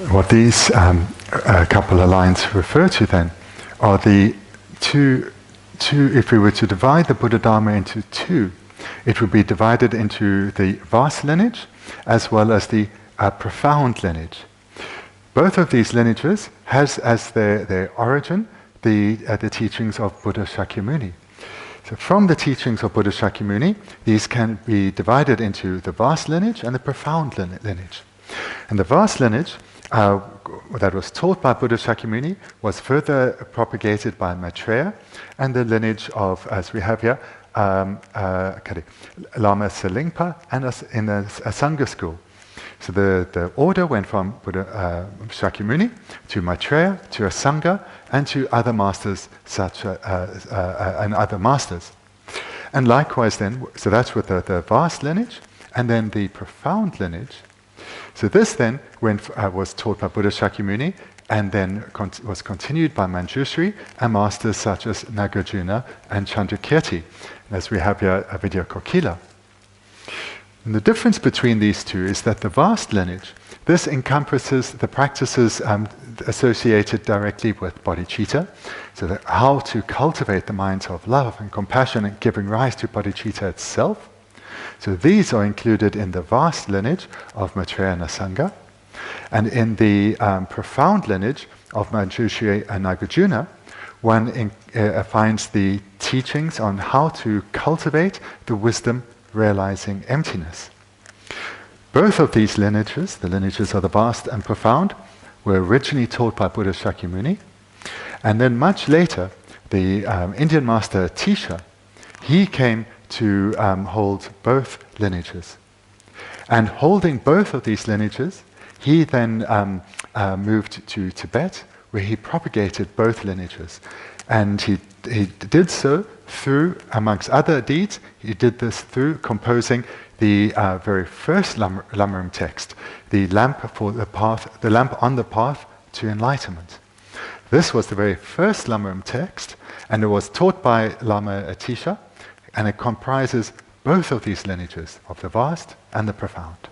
What these couple of lines refer to then are the two, if we were to divide the Buddha Dharma into two, it would be divided into the vast lineage as well as the profound lineage. Both of these lineages has as their origin the teachings of Buddha Shakyamuni. So from the teachings of Buddha Shakyamuni, these can be divided into the vast lineage and the profound lineage. And the vast lineage that was taught by Buddha Shakyamuni was further propagated by Maitreya, and the lineage of, as we have here, Lama Selingpa and in the Sangha school. So the order went from Buddha Shakyamuni to Maitreya, to a Sangha, and to other masters such and other masters. And likewise then, so that's with the vast lineage, and then the profound lineage. So this then was taught by Buddha Shakyamuni, and then was continued by Manjushri and masters such as Nagarjuna and Chandrakirti, as we have here a video Kokila. And the difference between these two is that the vast lineage, this encompasses the practices associated directly with bodhicitta, so that how to cultivate the minds of love and compassion and giving rise to bodhicitta itself. So these are included in the vast lineage of Maitreya Sangha, and in the profound lineage of Manjushri and Nagarjuna, one finds the teachings on how to cultivate the wisdom realizing emptiness. Both of these lineages, the lineages of the vast and profound, were originally taught by Buddha Shakyamuni, and then much later, the Indian master Atisha, he came to hold both lineages. And holding both of these lineages, he then moved to Tibet, where he propagated both lineages. And he did so through, amongst other deeds, he did this through composing the very first Lam Rim Text, the lamp for the path, the lamp on the path to enlightenment. This was the very first Lam Rim Text, and it was taught by Lama Atisha, and it comprises both of these lineages, of the vast and the profound.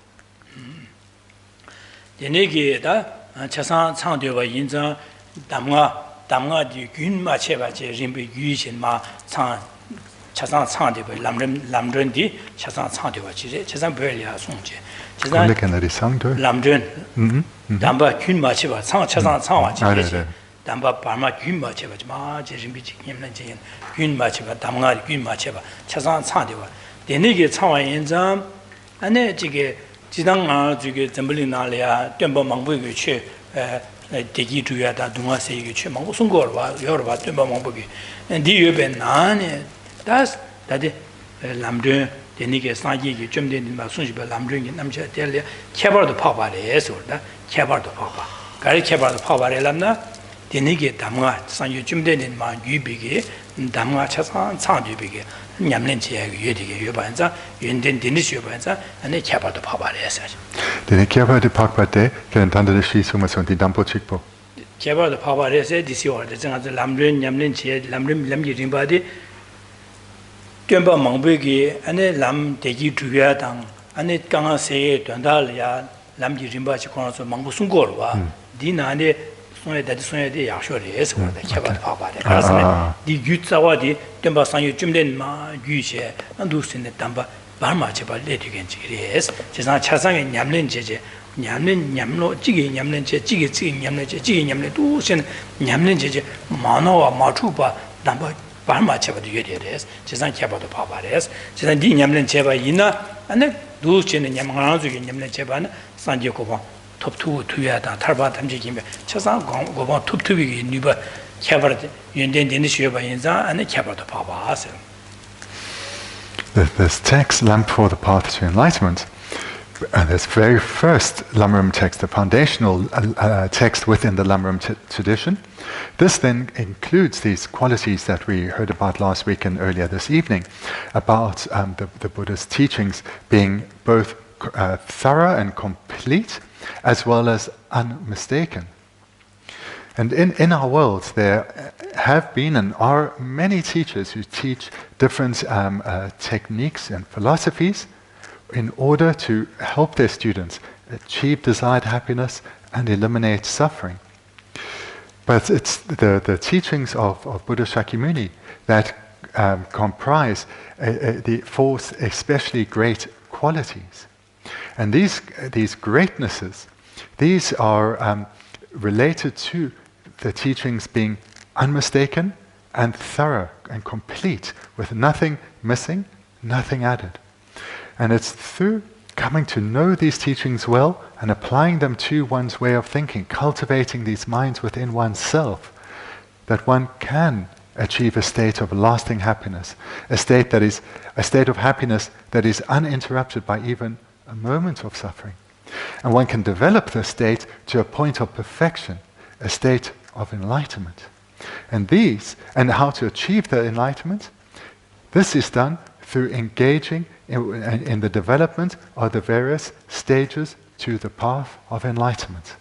Damba Parma Gumba Cheva, Jerimbic, Yemlan, Gunma Cheva, Damar, Guma Cheva, Chazan Sandiva. The Nigger Tawa in Zam, and then Jigge, Jidanga, Jigge, Zambalinalia, Dumba Mambugi, Digi to Yata, Duma say, Mangosungor, Yoruba, Dumba Mambugi, and the Uben Nane, that's that Lamdun, the Nigger Snagi, jumped in Masunji, Lamdun, and Namja, Kebar the Papa, the Esor, Kebar the Papa. Gary Kebar the Papa, Lamna. Denige Damga, San Yujumden in Ma Yubigi, Damga Chasan, San Yubigi, Yamlenchi, Yudig, Yubanza, Yundin Dinis Yubanza, and they kept the Papa. The Kebar the Papa de, can enter the Shi Sumas on the Dampo Chickpo. Kebar the Papa said, this year, the Lamrin, Yamlenchi, Lamrim, Lamjin body, Dumba Mambugi, and a Lam Degi Tuyatang, and it Ganga say, Dandalia, Lamjimba Chikon, Mangusungorwa, Dina. That is why they are sure is what they kept Papa. The Gyatso, the Dumba San Yujumden, Gyche, and Dusin the Damba, Barma Cheba, Letigans, yes, Chazan Chazang and Yamlin Jeje, Yamlin, Yamlo, Jiggy, Yamlin, Jiggy, Yamlin, Jiggy, Yamlin, Dusin, Yamlin Jeje, Mano, Matupa, Damba, Barma Cheba, the Yudis, Chazan Keba the Papa, yes, Chazan Din Yamlin Cheba Ina, and the Dusin and Yamanazu, Yamlin Cheban, San Jacoba. Top 2 Tuyata, Tarba Tamjim, Chazan, go on top 2 Nuba, Cabaret, Yundin Dinishuba Inza, and the Cabaret of Papa. This text, Lamp for the Path to Enlightenment, and this very first Lam Rim text, the foundational text within the Lam Rim tradition, this then includes these qualities that we heard about last week and earlier this evening, about the Buddha's teachings being both thorough and complete, as well as unmistaken. And in our world, there have been and are many teachers who teach different techniques and philosophies in order to help their students achieve desired happiness and eliminate suffering. But it's the teachings of Buddha Shakyamuni that comprise the four especially great qualities. And these greatnesses, these are related to the teachings being unmistaken and thorough and complete, with nothing missing, nothing added. And it's through coming to know these teachings well and applying them to one's way of thinking, cultivating these minds within oneself, that one can achieve a state of lasting happiness, a state of happiness that is uninterrupted by even a moment of suffering. And one can develop this state to a point of perfection, a state of enlightenment. And how to achieve the enlightenment, this is done through engaging in the development of the various stages to the path of enlightenment.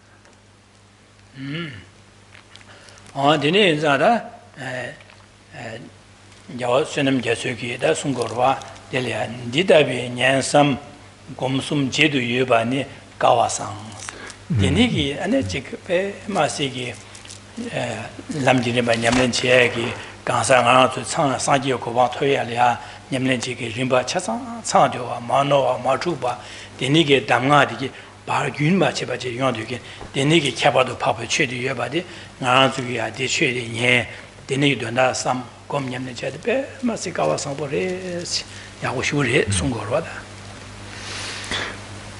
Sonam Gyatso da Sungorwa, Delian, Didabi, Nyansam, Gomsum Jedu Yubani, Gawasang. Denigi, Anechik, Masigi, Lamjiniba, Yamlenchiagi, 강사 가서 상지 고방 토야리아 냠렌지게 림바 차상 상조와 마노와 마주바 데니게 담가디게 바균마 제바제 용도게 데니게 캬바도 파파 최디여 바디 나주기야 대최리니 데니도 나삼 검냠네제데 마시가와 상보레 야고 슈레 송고로다.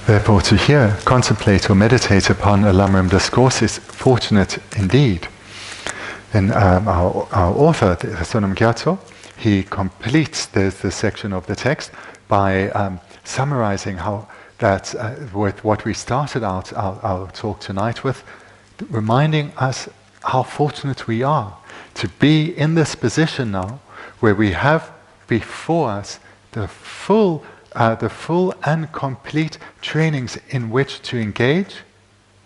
Therefore, to hear, contemplate, or meditate upon a Lam Rim discourse is fortunate indeed. Then our author, Sonam Gyatso, he completes the section of the text by summarizing how that with what we started out our talk tonight with, reminding us how fortunate we are to be in this position now, where we have before us the full and complete trainings in which to engage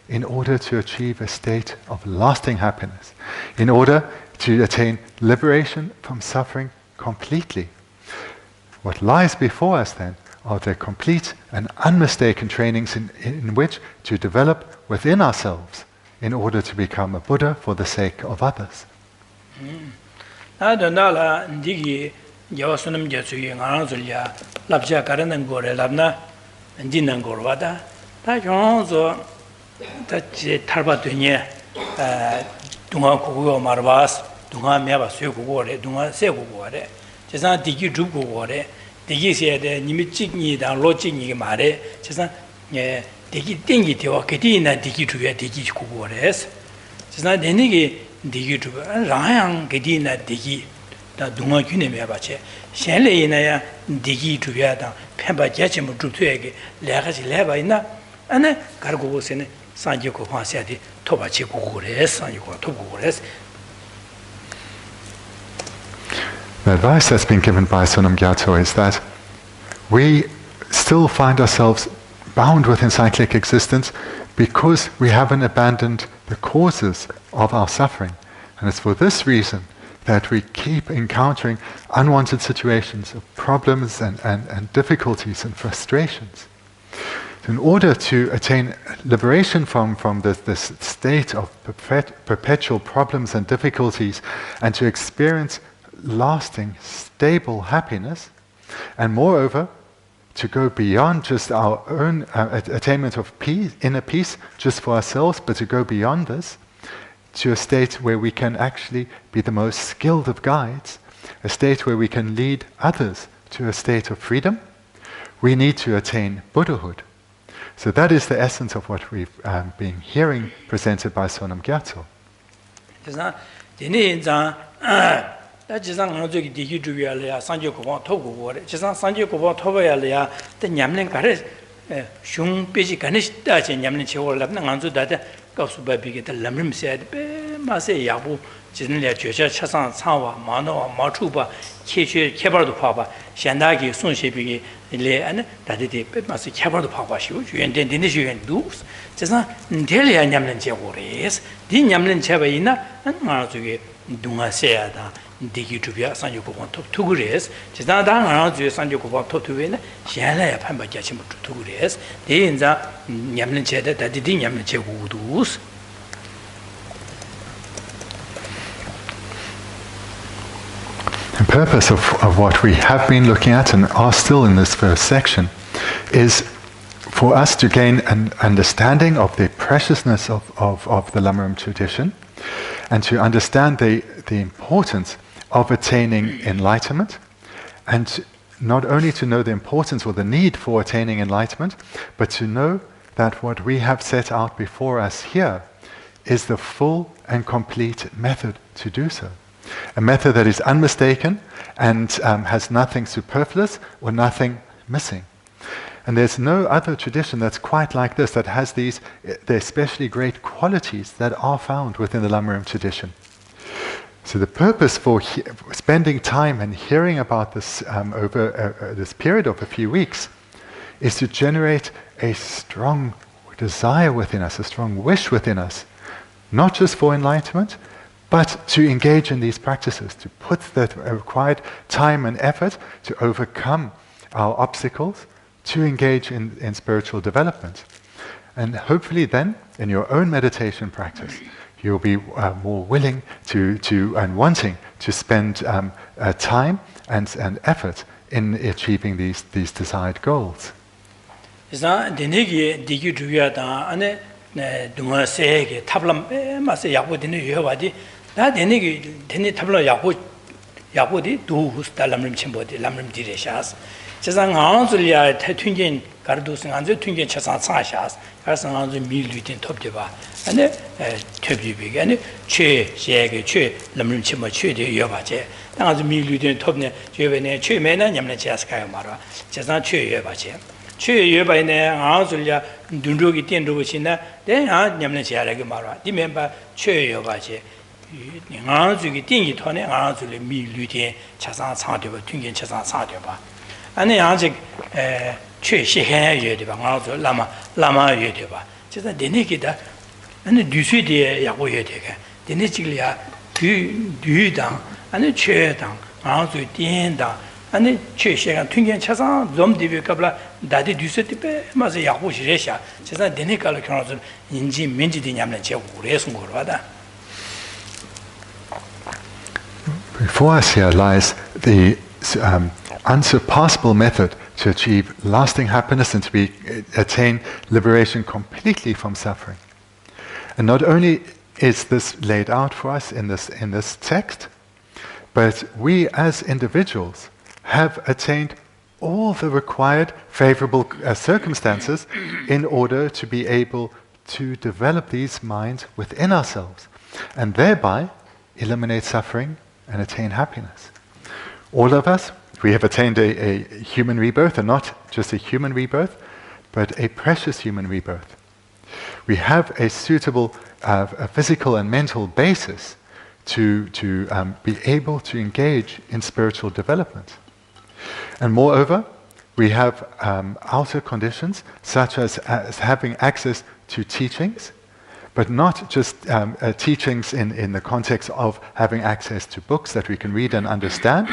in order to achieve a state of lasting happiness, in order to attain liberation from suffering completely. What lies before us then are the complete and unmistaken trainings in which to develop within ourselves in order to become a Buddha for the sake of others. Sonam Gyatso Ngaranzulia, Labja Karanan Gore Labna, and Dinan Gorvada, Tajonzo, Tarba Dunya, Dunga Kugo Marvas, Dunga Meva Suku, Dunga Seku Gore, Chesan Digi Drugu Gore, Digi said Nimichini, and Lochini Mare, Chesan Digi Dingi to Katina Digi to a Digi Kugores, Chesan Denigi Digi to Ryan Katina Digi. 다 동아 균에며 봐체 셴레이나야 디기 주야다 펜바 제침을 주투에게 내가지 내봐 있나 안에 가르고 보세네 산지고 화세디 토바치 고고레 산지고 토고레. The advice that's been given by Sonam Gyatso is that we still find ourselves bound within cyclic existence because we haven't abandoned the causes of our suffering, and it's for this reason that we keep encountering unwanted situations of problems and difficulties and frustrations. In order to attain liberation from this state of perpetual problems and difficulties, and to experience lasting, stable happiness, and moreover, to go beyond just our own attainment of peace, inner peace, just for ourselves, but to go beyond this, to a state where we can actually be the most skilled of guides, a state where we can lead others to a state of freedom, we need to attain Buddhahood. So that is the essence of what we've been hearing presented by Sonam Gyatso. Gausubabi, the Lam Rim said, Mase Yabu, Jinelia, Chasan, Sawa, Mano, Machuba, Kebar Papa, Shandagi, Sunshibi, Le, and that it must Kebar Papa shoot you, and then you can do. Jasan, Delia Yamlin Jawores, Din Yamlin Chavaina, and Marzuki, Dunga Seada, Digi to be a San Yoko top 2 days, Jasan, around San Yoko top 2 in, Shala Pamba Jachim 2 days, the in the Yamlin Cheda that didn't Yamlin Chewus. The purpose of what we have been looking at and are still in this first section is for us to gain an understanding of the preciousness of the Lam Rim tradition, and to understand the importance of attaining enlightenment, and not only to know the importance or the need for attaining enlightenment, but to know that what we have set out before us here is the full and complete method to do so. A method that is unmistaken and has nothing superfluous or nothing missing. And there's no other tradition that's quite like this, that has the especially great qualities that are found within the Lam Rim tradition. So the purpose for spending time and hearing about this over this period of a few weeks is to generate a strong desire within us, a strong wish within us, not just for enlightenment, but to engage in these practices, to put the required time and effort to overcome our obstacles, to engage in spiritual development. And hopefully then, in your own meditation practice, you'll be more willing to and wanting to spend time and effort in achieving these desired goals. Lama just a denigida and the Dusudi Yagoyetega, the Nichilia, Dudang, and the chair down, Anzu Tienda, and the chair and Tungan Chazan, Zom de Vicabla, Daddy Dusetipe, Maza Yahushresha, just a denical council in Jim Minji Yamnache, Resungurada. Before us here lies the unsurpassable method to achieve lasting happiness and to attain liberation completely from suffering. And not only is this laid out for us in this text, but we as individuals have attained all the required favorable circumstances in order to be able to develop these minds within ourselves and thereby eliminate suffering and attain happiness. All of us, we have attained a human rebirth, and not just a human rebirth, but a precious human rebirth. We have a suitable a physical and mental basis to be able to engage in spiritual development. And moreover, we have outer conditions, such as having access to teachings, but not just teachings in the context of having access to books that we can read and understand,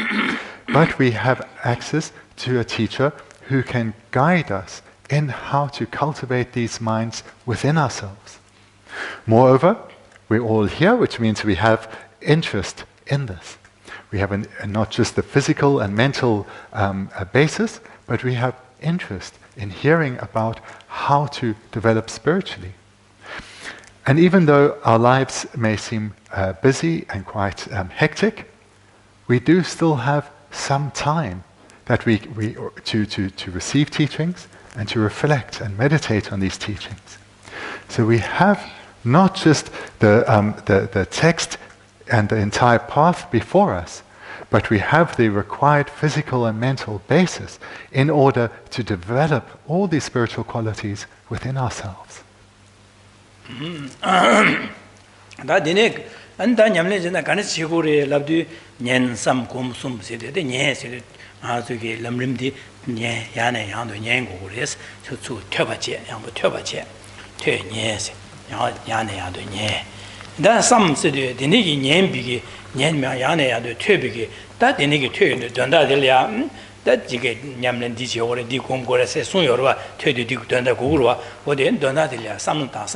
but we have access to a teacher who can guide us in how to cultivate these minds within ourselves. Moreover, we're all here, which means we have interest in this. We have not just the physical and mental basis, but we have interest in hearing about how to develop spiritually. And even though our lives may seem busy and quite hectic, we do still have some time that to receive teachings and to reflect and meditate on these teachings. So we have not just the text and the entire path before us, but we have the required physical and mental basis in order to develop all these spiritual qualities within ourselves. Anda nyamle jena ganis chigore labdu nyen sam kom sum sede de nye sede azuge lam rim di nye yane yang do nyen go res chu chu tyoba che yang bo tyoba che tye nye se yane yang do nye da sam sede de ni nyen bi ge nyen ma yane yang do tye bi ge da de ni ge tye de donda de ya da jige nyamle di che ore di kom go res sun yo ro tye de di donda go ro wo de donda de ya sam ta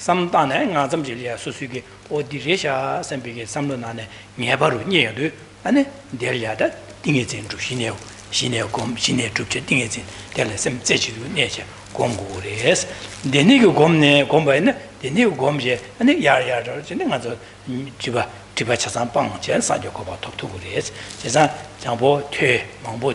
samtane nga zamjiliya susugi odiresha sambige samlonane ngebaru nyedo ane delyada dingezen ru shine gom shine trupche dingezen dele sem zechidu neche gomgures denigo gomne gombaine denigo gomje ane yar jene nga zo tiba chasan pang chen sajo ko ba top tugures 제가 장보 퇴 망보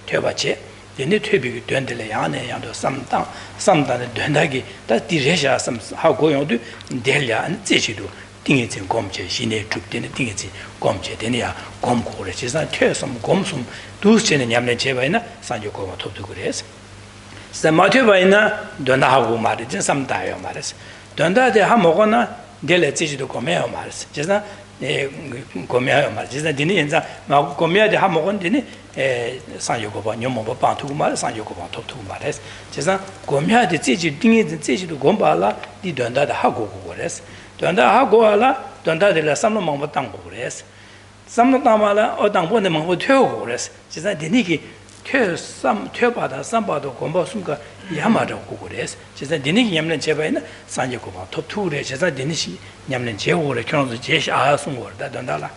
퇴바체 얘네 퇴비기 된들래 야네 야도 삼단의 된다기 다 디레샤 삼 하고 요도 델야 안 제시도 띵에진 검제 신의 죽되는 띵에진 검제 되냐 검고래 제가 퇴섬 검숨 두스에는 냠내 제바이나 산조고가 톱도 그래서 마태바이나 된다하고 말이지 삼다요 말이지 된다데 하 먹거나 델레 제시도 검해요 말이지 제가 검해요 말이지 제가 디니 인자 막 검해야 하 먹은디니 산조고바 녀모바 방투고 말 산조고바 톱투고 말이지 제가 검해야 제시 띵에진 제시도 검발라 디 된다데 하고 그래서 된다 하고 알아 된다들 삼로 먹고 땅고 그래서 삼로 담아라 어 땅보네 먹고 태우고 그래서 제가 디니기 퇴바다 삼바도 공부숨가 야마도 고고레스 제가 디니 냠는 제바이나 산제 고바 톱투레 제가 디니시 냠는 제오레 경도 제시 아송고다 단달라.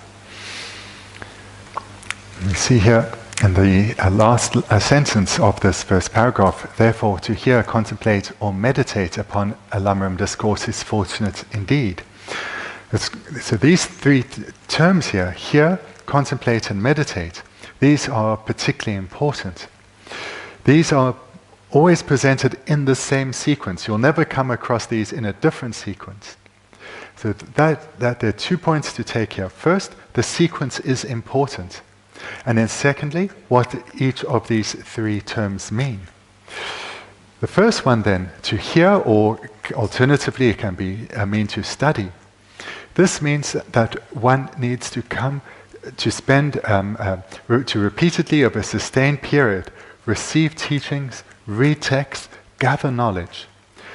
We see here in the last sentence of this first paragraph, therefore to hear, contemplate or meditate upon a Lam Rim discourse is fortunate indeed. So these three terms here, hear, contemplate and meditate, these are particularly important. These are always presented in the same sequence. You'll never come across these in a different sequence. So that there are 2 points to take here. First, the sequence is important. And then secondly, what each of these three terms mean. The first one then, to hear, or alternatively it can be mean to study. This means that one needs to come to spend, to repeatedly over a sustained period, receive teachings, read texts, gather knowledge.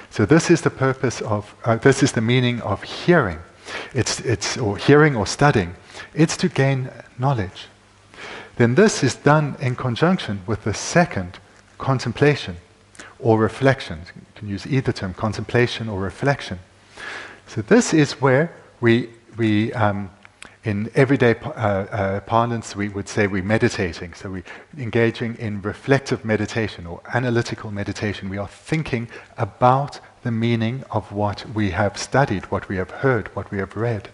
So this is the purpose of, this is the meaning of hearing. It's or hearing or studying. It's to gain knowledge. Then this is done in conjunction with the second, contemplation or reflection. You can use either term, contemplation or reflection. So this is where we in everyday parlance, we would say we're meditating. So we're engaging in reflective meditation or analytical meditation. We are thinking about the meaning of what we have studied, what we have heard, what we have read.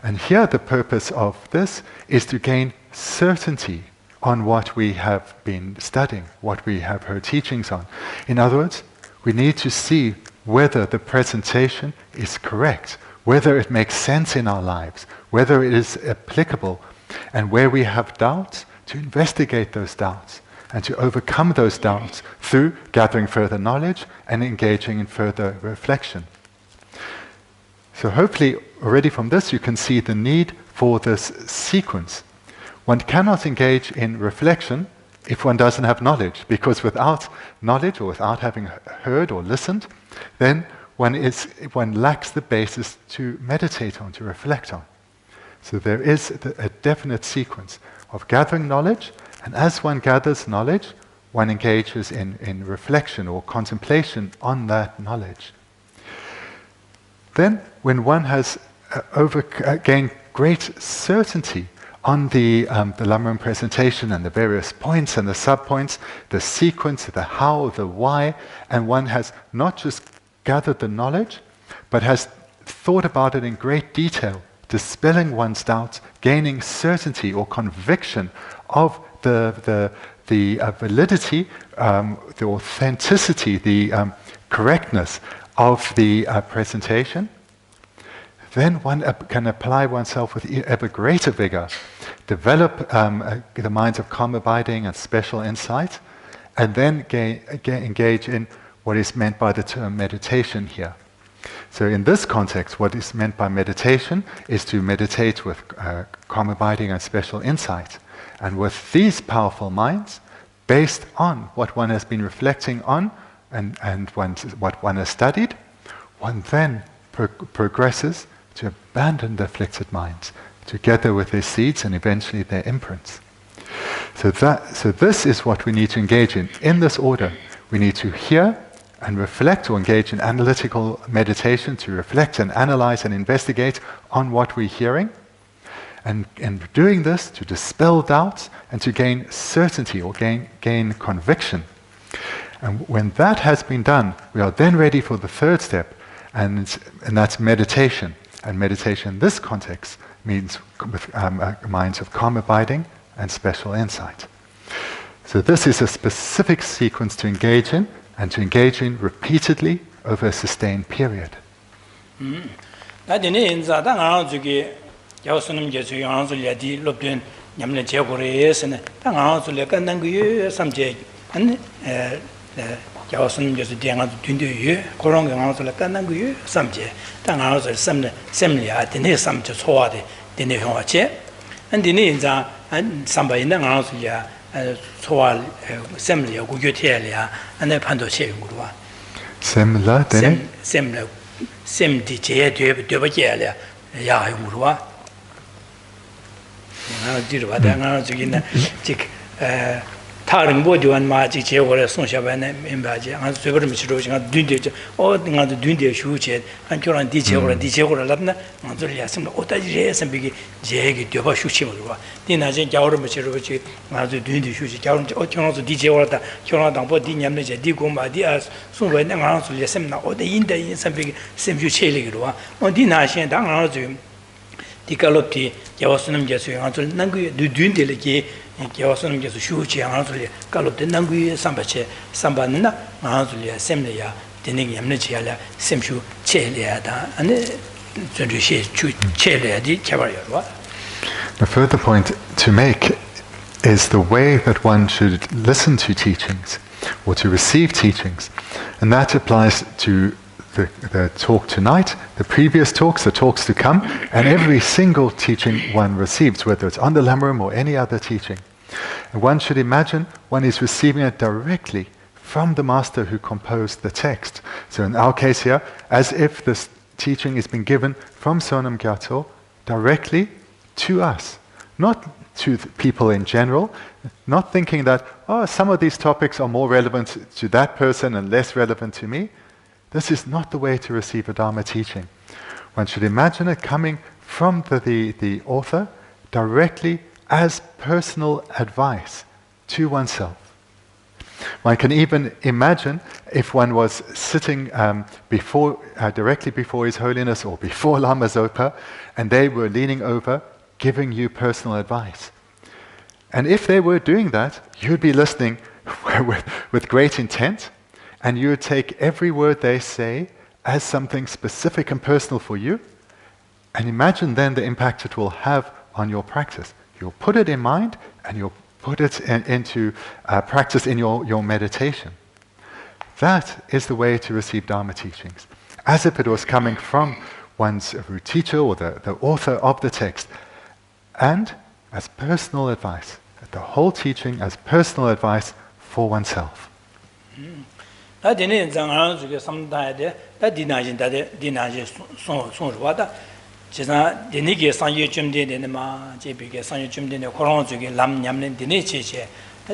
And here the purpose of this is to gain certainty on what we have been studying, what we have heard teachings on. In other words, we need to see whether the presentation is correct, whether it makes sense in our lives, whether it is applicable, and where we have doubts, to investigate those doubts and to overcome those doubts through gathering further knowledge and engaging in further reflection. So hopefully already from this you can see the need for this sequence. One cannot engage in reflection if one doesn't have knowledge, because without knowledge or without having heard or listened, then one lacks the basis to meditate on, to reflect on. So there is a definite sequence of gathering knowledge, and as one gathers knowledge, one engages in reflection or contemplation on that knowledge. Then, when one has gained great certainty on the Lam Rim presentation and the various points and the sub-points, the sequence, the how, the why, and one has not just gathered the knowledge, but has thought about it in great detail, dispelling one's doubts, gaining certainty or conviction of the validity, the authenticity, the correctness of the presentation, then one can apply oneself with ever greater vigor, develop the minds of calm abiding and special insight, and then engage in what is meant by the term meditation here. So in this context, what is meant by meditation is to meditate with calm abiding and special insight. And with these powerful minds, based on what one has been reflecting on and what one has studied, one then progresses to abandon the afflicted minds, together with their seeds and eventually their imprints. So this is what we need to engage in this order. We need to hear and reflect or engage in analytical meditation, to reflect and analyze and investigate on what we're hearing. And in doing this, to dispel doubts and to gain certainty or gain conviction. And when that has been done, we are then ready for the third step, and that's meditation. And meditation in this context means with minds of calm abiding and special insight. So this is a specific sequence to engage in, and to engage in repeatedly over a sustained period. Sonam Gyatso Yang Ladi Lobden Yamle Jagores and Tangan Lekanangu Samjay and Sonam Gyatso Diang Dundu, Korong Lekanangu Samjay, Tangan Sam Semlia, Dene Samja Swadi, Dene Hoche, and Dene and Samba in the Ansuya, Swal Semlia, Gutelia, and the Pando Chegua. Semla, Semla, Sem DJ, Dubagelia, Yahurua. I did what I'm going to 다른 보디원 마지 제거를 송샤반에 멤버지 한 저거를 미치로지가 둔데 나도 둔데 휴제 한 교란 디제거를 납나 나도 야슴 오다지에서 비기 제기 되바 휴치물과 디나제 겨울을 미치로지 나도 둔데 휴지 겨울 어쩌나서 디제거다 교란당 보디 냠내제 디고마디아 송외 나가서 예sem나 오데 인데 인삼비기 셈주 체리기로와 어디나신 당나서 디칼롭티 야와스는 제수요 아들 난그 둔데르기 Gyatso 계속 쉬우지 않아서리 갈로데 난구에 삼바체 삼바나 않아서리 셈내야 되는 게 없는 지야라 셈슈 체려야다 아니 저주시 체려야지 개발이야. The further point to make is the way that one should listen to teachings or to receive teachings, and that applies to the talk tonight, the previous talks, the talks to come, and every single teaching one receives, whether it's on the Lam Rim or any other teaching. And one should imagine one is receiving it directly from the master who composed the text. So in our case here, as if this teaching is being given from Sonam Gyatso directly to us, not to people in general, not thinking that, oh, some of these topics are more relevant to that person and less relevant to me. This is not the way to receive a Dharma teaching. One should imagine it coming from the author directly as personal advice to oneself. One can even imagine if one was sitting directly before His Holiness or before Lama Zopa, and they were leaning over, giving you personal advice. And if they were doing that, you'd be listening with great intent, and you would take every word they say as something specific and personal for you, and imagine then the impact it will have on your practice. You'll put it in mind, and you'll put it into practice in your meditation. That is the way to receive Dharma teachings, as if it was coming from one's root teacher or the author of the text, and as personal advice, the whole teaching as personal advice for oneself. 지나 데니게 상유 좀되는 마 제비게 상유 좀되는 그런 쪽에 람 냠는 데니 체체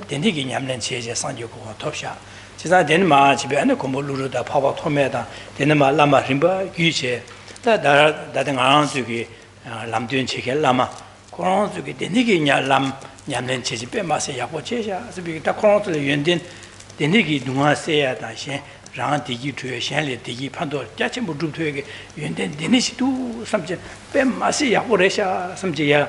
데니게 냠는 체체 상유고 톱샤 지나 데는 마 집에 안에 공부루다 파바 토메다 데는 마 라마 림바 규체 다다다등 안 쪽에 람드엔 체게 라마 그런 쪽에 데니게 냠 냠는 체체 빼마세 약고 체샤 스비게 다 그런 쪽에 연된 데니게 누아세야 다시 랑 디기 투에 셴레 디기 판도 자체 못 두게 연된 데니시도 삼제 뱀마시 야고레샤 삼제야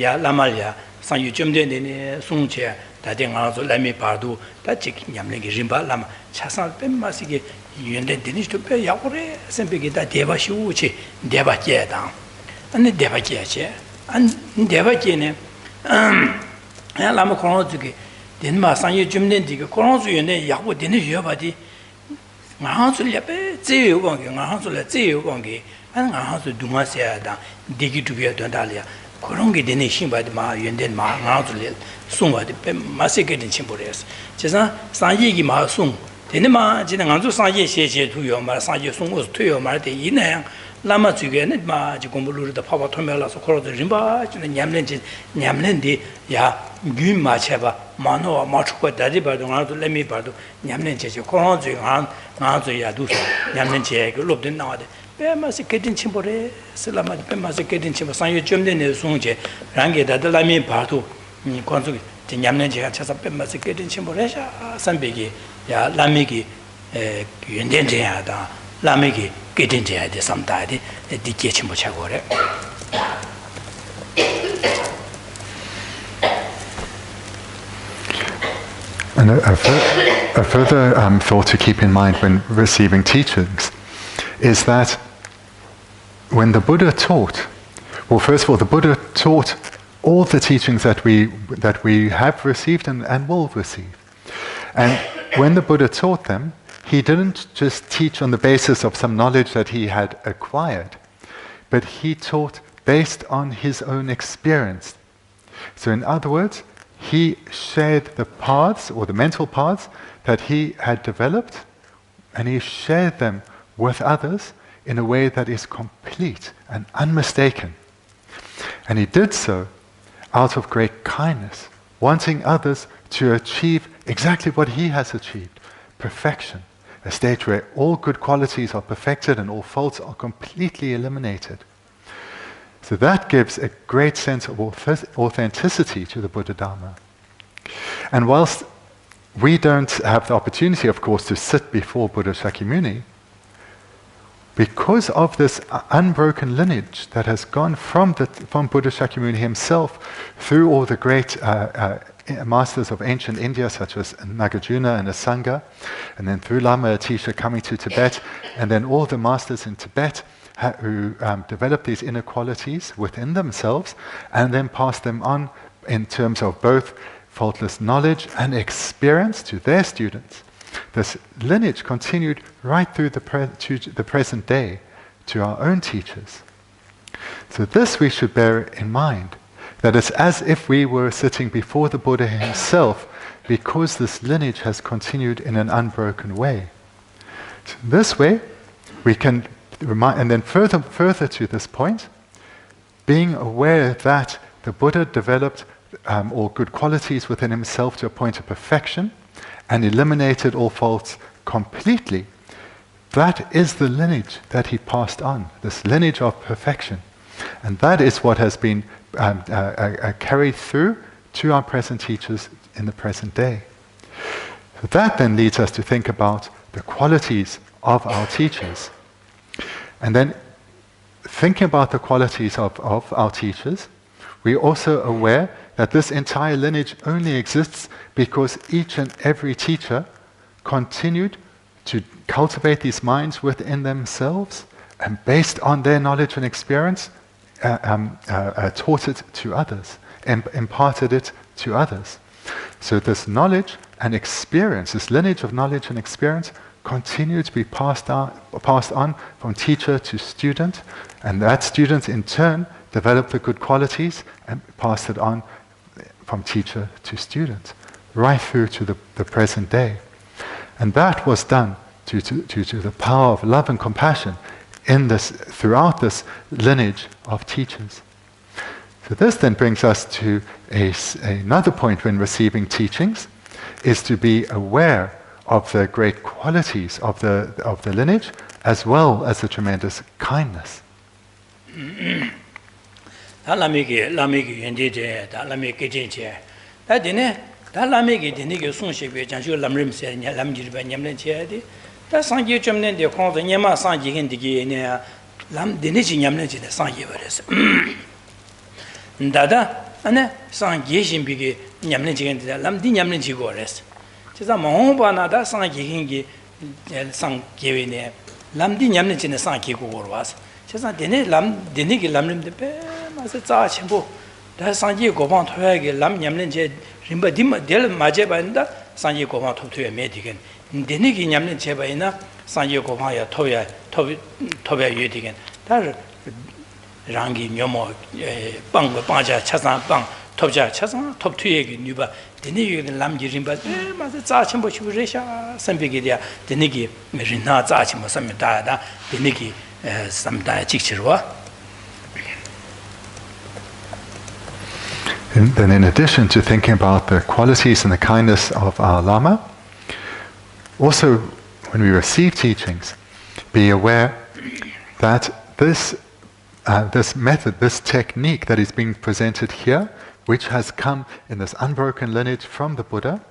야 라말야 상유 좀된 데니 송체 다된 가서 라미 바도 다직 냠내기 림바 라마 차상 뱀마시게 연된 데니시도 배 야고레 셈베게 다 대바시우치 대바제다 아니 대바제체 안 대바제네 야 라마 코로즈게 데마 상유 좀된 디가 코로즈 연된 야고 데니 여바디 나한술레 제요 관계 나한술레 제요 관계 안 나한술 두마세야다 디기 두비야 된다리야 그런 게 되네 신바디 마 연된 마 나한술레 송바디 배 마세게든 침보레스 제가 상예기 마송 되네 마 지는 안주 상예 세세 두요 마 상예 송고 투요 말데 이내 라마 주게네 마 지공부르다 파바 토멜라서 코로드 림바 지는 냠nen지 야 균마체바 마노와 마추고 다리바도 나도 레미바도 냠nen지 코로드 나도야 냠nen지 그 롭된 나와데 배마스 게든 침보레 슬라마 배마스 게든 침보 상유 좀되네 송제 랑게다 달라미 바도 이 관속이 냠nen지가 차서 배마스 게든 침보레샤 산베기 야 라미기 연된제야다 라미기 게든제야데 삼다데 디게 침보차고래 And a further thought to keep in mind when receiving teachings is that when the Buddha taught, well, first of all, the Buddha taught all the teachings that we have received and will receive. And when the Buddha taught them, he didn't just teach on the basis of some knowledge that he had acquired, but he taught based on his own experience. So in other words, he shared the paths or the mental paths that he had developed, and he shared them with others in a way that is complete and unmistaken. And he did so out of great kindness, wanting others to achieve exactly what he has achieved, perfection, a state where all good qualities are perfected and all faults are completely eliminated. So that gives a great sense of authenticity to the Buddha Dharma. And whilst we don't have the opportunity, of course, to sit before Buddha Shakyamuni, because of this unbroken lineage that has gone from Buddha Shakyamuni himself through all the great masters of ancient India, such as Nagarjuna and Asanga, and then through Lama Atisha coming to Tibet, and then all the masters in Tibet who developed these inner qualities within themselves, and then passed them on in terms of both faultless knowledge and experience to their students. This lineage continued right through to the present day, to our own teachers. So this we should bear in mind, that it's as if we were sitting before the Buddha himself, because this lineage has continued in an unbroken way. So this way, we can remind, and then further to this point, being aware that the Buddha developed all good qualities within himself to a point of perfection, and eliminated all faults completely. That is the lineage that he passed on, this lineage of perfection. And that is what has been carried through to our present teachers in the present day. So that then leads us to think about the qualities of our teachers. And then thinking about the qualities of our teachers, we're also aware that this entire lineage only exists because each and every teacher continued to cultivate these minds within themselves, and based on their knowledge and experience, taught it to others, and imparted it to others. So this knowledge and experience, this lineage of knowledge and experience, continued to be passed on from teacher to student, and that student in turn developed the good qualities and passed it on from teacher to student, right through to the present day. And that was done due to the power of love and compassion throughout this lineage of teachers. So this then brings us to another point when receiving teachings, is to be aware of the great qualities of the lineage, as well as the tremendous kindness. Lamiki Yendije, Lamiki Jinche. That in it, that Lamiki Bendigo Sunship, and Lam Rim said, Lamji Yamlen Chedi. That's on you, German, the call the Yama Sanji in the Guinea, Lam Dinichi Yamlen, the Sanji. Dada, and San Gishin Bigi Yamlen, Lam Din Yamlen Chigores. Tis a Mahomba, that Sanji San Givine, Lam Din Yamlen in the Sanki was. Just not Lam Diniki Lam Rim the as a Chimbo. That's Sanji Govan to Lam Yamlen, Rimba Del Majebanda, Sanji Govan to a medican. Diniki Yamlen Chebaina, Sanji Govaya Toya, Toya Yudigan. That Rangi Yomo, Bang, Banja, Chazan, Bang, Topja, Chazan, Top 2 Nuba, Diniki Lam Jirimba, Mazachimbo Churisha, Sambigia, Diniki, Merina Zachimo, Samida, Diniki. And then in addition to thinking about the qualities and the kindness of our Lama, also when we receive teachings, be aware that this method, this technique that is being presented here, which has come in this unbroken lineage from the Buddha,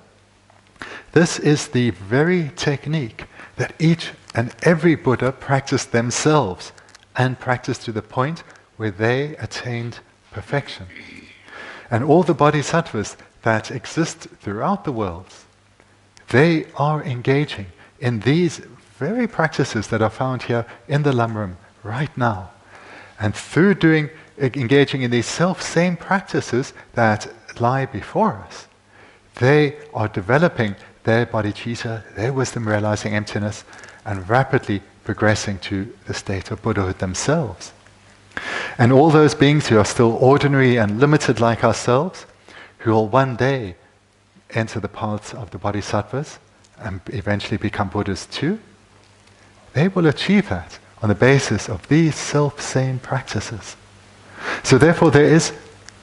this is the very technique that each and every Buddha practiced themselves, and practiced to the point where they attained perfection. And all the bodhisattvas that exist throughout the world, they are engaging in these very practices that are found here in the Lam Rim right now. And through engaging in these self-same practices that lie before us, they are developing their bodhicitta, their wisdom realizing emptiness, and rapidly progressing to the state of Buddhahood themselves. And all those beings who are still ordinary and limited like ourselves, who will one day enter the paths of the bodhisattvas and eventually become Buddhas too, they will achieve that on the basis of these self-same practices. So therefore there is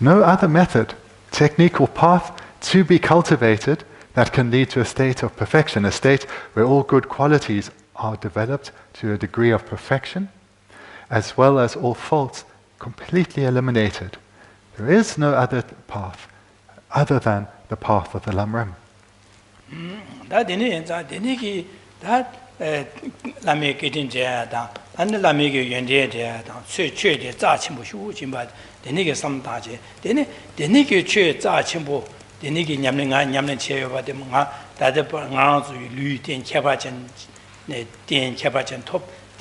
no other method, technique or path to be cultivated that can lead to a state of perfection, a state where all good qualities are developed to a degree of perfection, as well as all faults completely eliminated. There is no other path other than the path of the Lam Rim.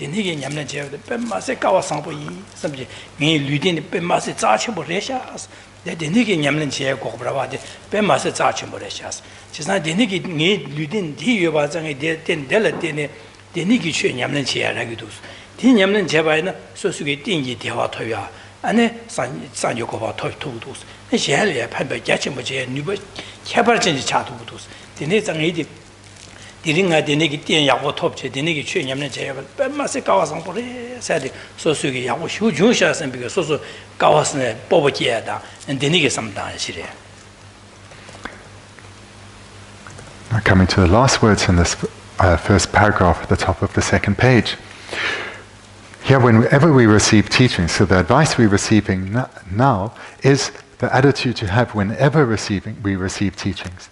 Denigi Yamlan Jev, the Pemase Kawasampo, somebody, me Ludin, Pemase Zachimbo Reshas, the Denigi Yamlan Jev, Cobravade, Pemase Zachimbo Reshas. She's not Denigi need Ludin, Diazang, Den Delatine, Denigi Chen Yamlan Chia Ragudus. Tin Yamlan Jevina, Sosugi Dingi Devatoya, and San Yokova Toy Tudus, and she had a Pemba Yachimbo, Nuba, Cabarjan Chatutus, the Nathan Diringa Denigi Yago Topche, Denigi Chen Yamlan Jev, Pemase Kawasampo, said Sosugi Yago Jushas and because also Kawasne, Bobakiada, and Denigi sometimes. Now coming to the last words in this first paragraph at the top of the second page. Here, whenever we receive teaching, so the advice we're receiving now is the attitude to have whenever we receive teachings.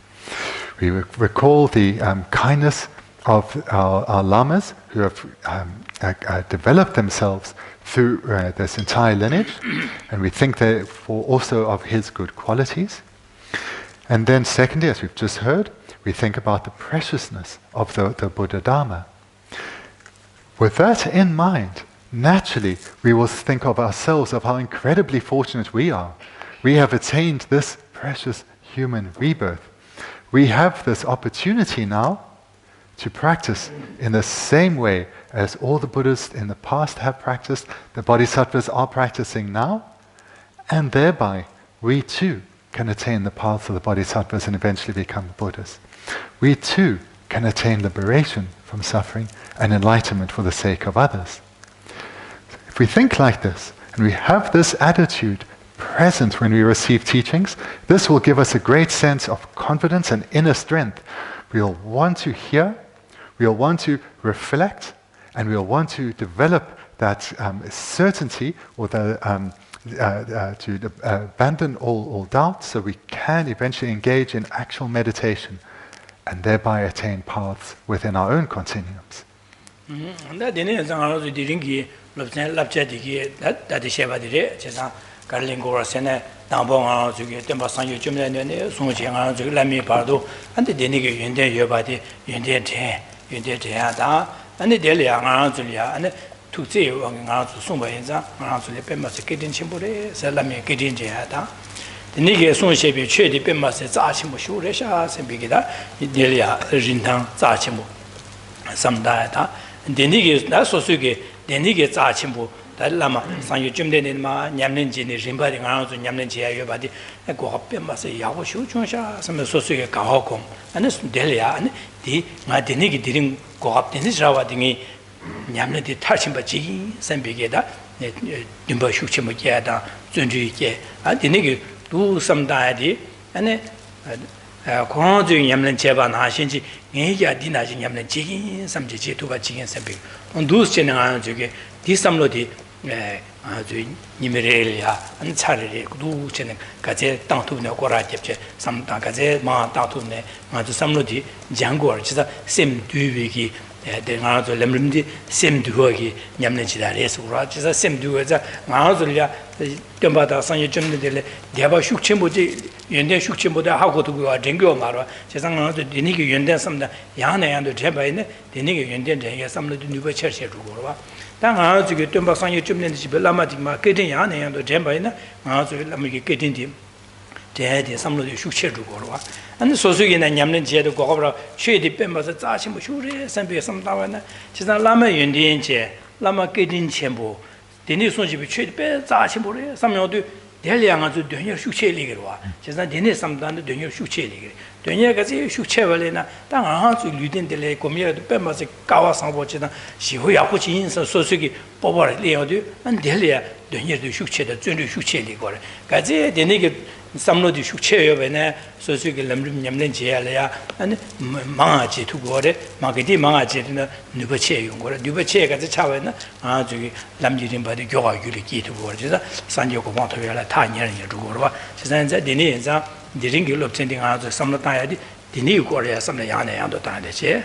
We recall the kindness of our lamas who have developed themselves through this entire lineage, and we think therefore also of his good qualities. And then secondly, as we've just heard, we think about the preciousness of the Buddha Dharma. With that in mind, naturally we will think of ourselves, of how incredibly fortunate we are. We have attained this precious human rebirth. We have this opportunity now to practice in the same way as all the Buddhists in the past have practiced, the Bodhisattvas are practicing now, and thereby we too can attain the paths of the Bodhisattvas and eventually become Buddhas. We too can attain liberation from suffering and enlightenment for the sake of others. If we think like this, and we have this attitude present when we receive teachings, this will give us a great sense of confidence and inner strength. We'll want to hear, we'll want to reflect, and we'll want to develop that certainty, or to abandon all doubt, so we can eventually engage in actual meditation and thereby attain paths within our own continuums. Carlingora Sene, Nambong, Temba San Jumla, Sonjang, Lami Pardo, and the Denigi Yunde Yobadi, Yunde Yunde, and the Delia, Anzulia, and to see Sumba, Anzuli Pemas, Kitin Chimbure, Salami Kitin Jihata. The Nigi Sunship, Chedi Pemas, Zachimu, Resha, and Bigida, Delia, Rintan, Zachimu, some dieta, and the Nigi, that's so sugi, the Nigi Zachimu. Lama, San Jumden, Yamlinji, Rimba, Yamlinji, everybody, and go up and say Yawashu, some associate Kahokom, and this Delia, and the Madinigi didn't go up in this Rawadi, Yamlin touching Baji, San Bigeda, Dumba Shuchimagada, Zunji, and the Nigi do some deity, and Kwanzu Yamlin Chevan Hashinji, Nia Dina Yamlinji, some Jiji to Baji and Sambi. On those general, this some lodi. Nimerelia and Charity, Duchen, Gazette, Tantune, Gorajep, some Gazette, Ma Tantune, Matu Samlodi, Django, which is the same Duviki, the Mazo Lemrimdi, same Duogi, Yamnachida, which is the same Duaza, Mazulia, Gambata, San Jum, the Deva Shukchimbo, Yende Shukchimbo, how to go a Jingo Mara, Chesang, the Niki Yende, some the Yana and the Jeba, the Niki Yende, some of the new church to go. Tang to get Tumba San Jumlan, Lamatima, getting Yana and the Jembaina, Mazu getting him. They had some of the Shucher to go. And the Sosugan and Yamlin Jed to go over, shady Pembas at Zachim, Shure, and be some Tawana. She's not Lama Indian chair, Lama getting Chembo. The new Sonji be treated by Zachim, some of the Delian to Dunya Shuche Ligua. She's not Dennis some done to Dunya Shuche Lig. Dunya Gazi Shuchevalena, Tang to Ludin de Le Comia, the Pembas, Kawasan Watchina, Shihuyapuchin, Sosugi, Power Leodu, and Delia, Dunya Shuche, the Zundu Shuche Ligor. Gazi, the nigger samlodi shukcheyo bene sosuke lamrim nyamlen cheya and mangaji to gore magadi mangaji na nubache yungore nubache ga chawe na jugi lamjirin ba de gyoga yuri ki to gore jisa sanjo ko bonto yala ta nyen ye gore ba jisan za dini za diringi lobchen ding a samla ta ya di dini gore ya samla ya na ya do ta de che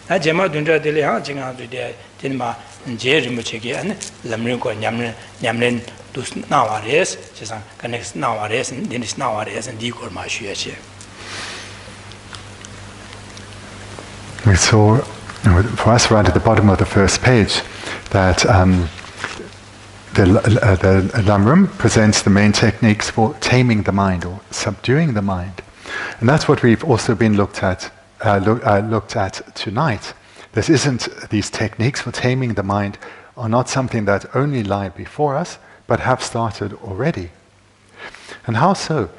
na jema dunja de le ha jinga de tin ma je rimu chege an lamrim ko nyamlen dus nawares jisan connects nawares and dinis nawares and di gore ma shue che. We saw, for us, right at the bottom of the first page, that the Lam Rim presents the main techniques for taming the mind or subduing the mind, and that's what we've also been looked at tonight. These techniques for taming the mind are not something that only lie before us, but have started already. And how so?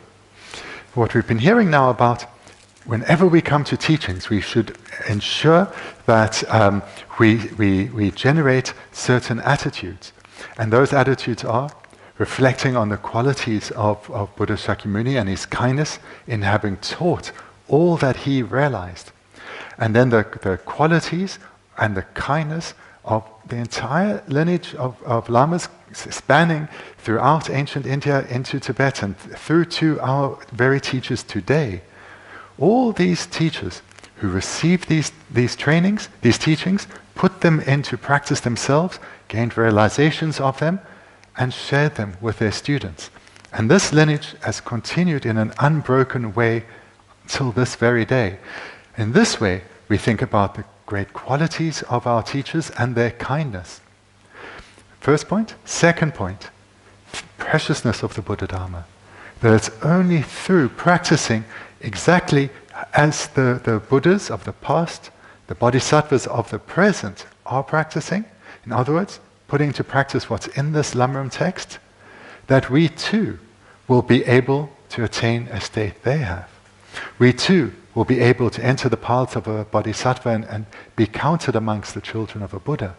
What we've been hearing now about. Whenever we come to teachings, we should ensure that we generate certain attitudes. And those attitudes are reflecting on the qualities of Buddha Shakyamuni and his kindness in having taught all that he realized. And then the qualities and the kindness of the entire lineage of lamas spanning throughout ancient India into Tibet and through to our very teachers today. All these teachers who received these trainings, these teachings, put them into practice themselves, gained realizations of them, and shared them with their students. And this lineage has continued in an unbroken way till this very day. In this way, we think about the great qualities of our teachers and their kindness. First point. Second point, preciousness of the Buddha Dharma. That it's only through practicing exactly as the Buddhas of the past, the Bodhisattvas of the present are practicing, in other words, putting into practice what's in this Lam Rim text, that we too will be able to attain a state they have. We too will be able to enter the paths of a Bodhisattva and be counted amongst the children of a Buddha.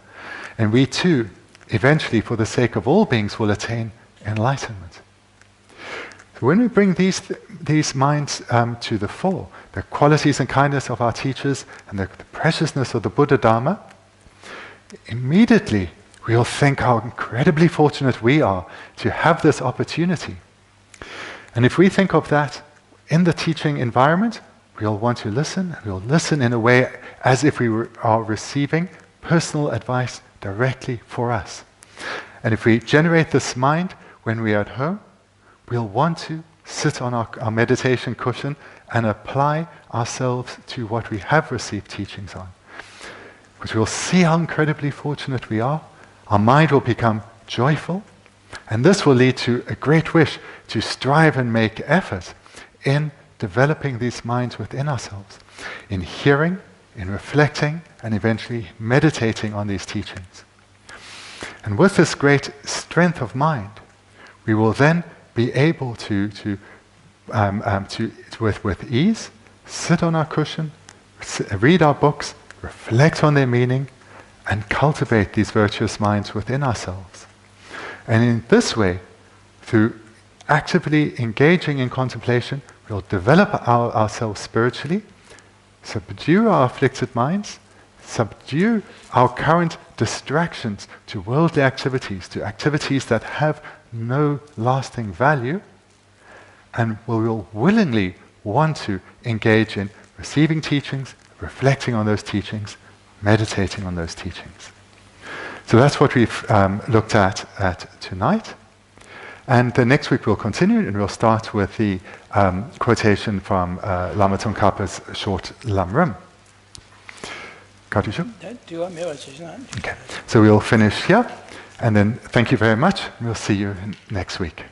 And we too, eventually, for the sake of all beings, will attain enlightenment. When we bring these minds to the fore, the qualities and kindness of our teachers and the preciousness of the Buddha Dharma, immediately we'll think how incredibly fortunate we are to have this opportunity. And if we think of that in the teaching environment, we'll want to listen. We'll listen in a way as if we are receiving personal advice directly for us. And if we generate this mind when we are at home, we'll want to sit on our meditation cushion and apply ourselves to what we have received teachings on. Because we'll see how incredibly fortunate we are. Our mind will become joyful. And this will lead to a great wish to strive and make effort in developing these minds within ourselves, in hearing, in reflecting, and eventually meditating on these teachings. And with this great strength of mind, we will then be able to with ease, sit on our cushion, read our books, reflect on their meaning, and cultivate these virtuous minds within ourselves. And in this way, through actively engaging in contemplation, we'll develop ourselves spiritually, subdue our afflicted minds, subdue our current distractions to worldly activities, to activities that have no lasting value, and we will willingly want to engage in receiving teachings, reflecting on those teachings, meditating on those teachings. So that's what we've looked at tonight. And the next week we'll continue, and we'll start with the quotation from Lama Tsongkhapa's short Lam Rim. Okay, so we'll finish here, and then thank you very much. We'll see you next week.